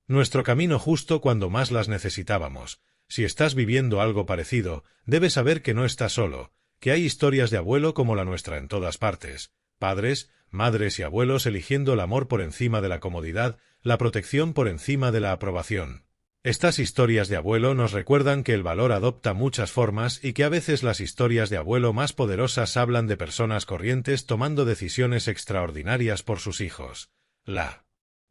nuestro camino justo cuando más las necesitábamos. Si estás viviendo algo parecido, debes saber que no estás solo, que hay historias de abuelo como la nuestra en todas partes, padres, madres y abuelos eligiendo el amor por encima de la comodidad, la protección por encima de la aprobación. Estas historias de abuelo nos recuerdan que el valor adopta muchas formas y que a veces las historias de abuelo más poderosas hablan de personas corrientes tomando decisiones extraordinarias por sus hijos. La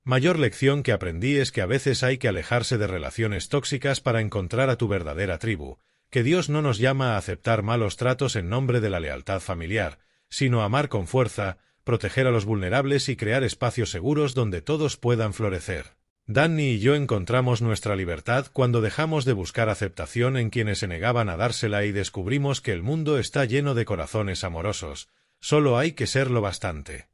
mayor lección que aprendí es que a veces hay que alejarse de relaciones tóxicas para encontrar a tu verdadera tribu, que Dios no nos llama a aceptar malos tratos en nombre de la lealtad familiar, sino a amar con fuerza, proteger a los vulnerables y crear espacios seguros donde todos puedan florecer. Danny y yo encontramos nuestra libertad cuando dejamos de buscar aceptación en quienes se negaban a dársela y descubrimos que el mundo está lleno de corazones amorosos, solo hay que serlo bastante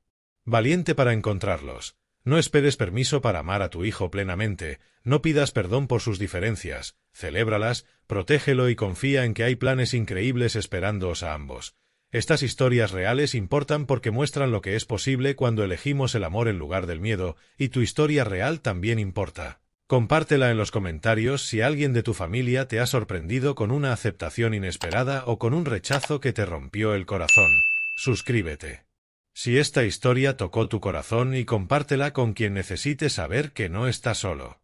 valiente para encontrarlos. No esperes permiso para amar a tu hijo plenamente, no pidas perdón por sus diferencias, celébralas, protégelo y confía en que hay planes increíbles esperándoos a ambos. Estas historias reales importan porque muestran lo que es posible cuando elegimos el amor en lugar del miedo, y tu historia real también importa. Compártela en los comentarios si alguien de tu familia te ha sorprendido con una aceptación inesperada o con un rechazo que te rompió el corazón. Suscríbete si esta historia tocó tu corazón y compártela con quien necesite saber que no estás solo.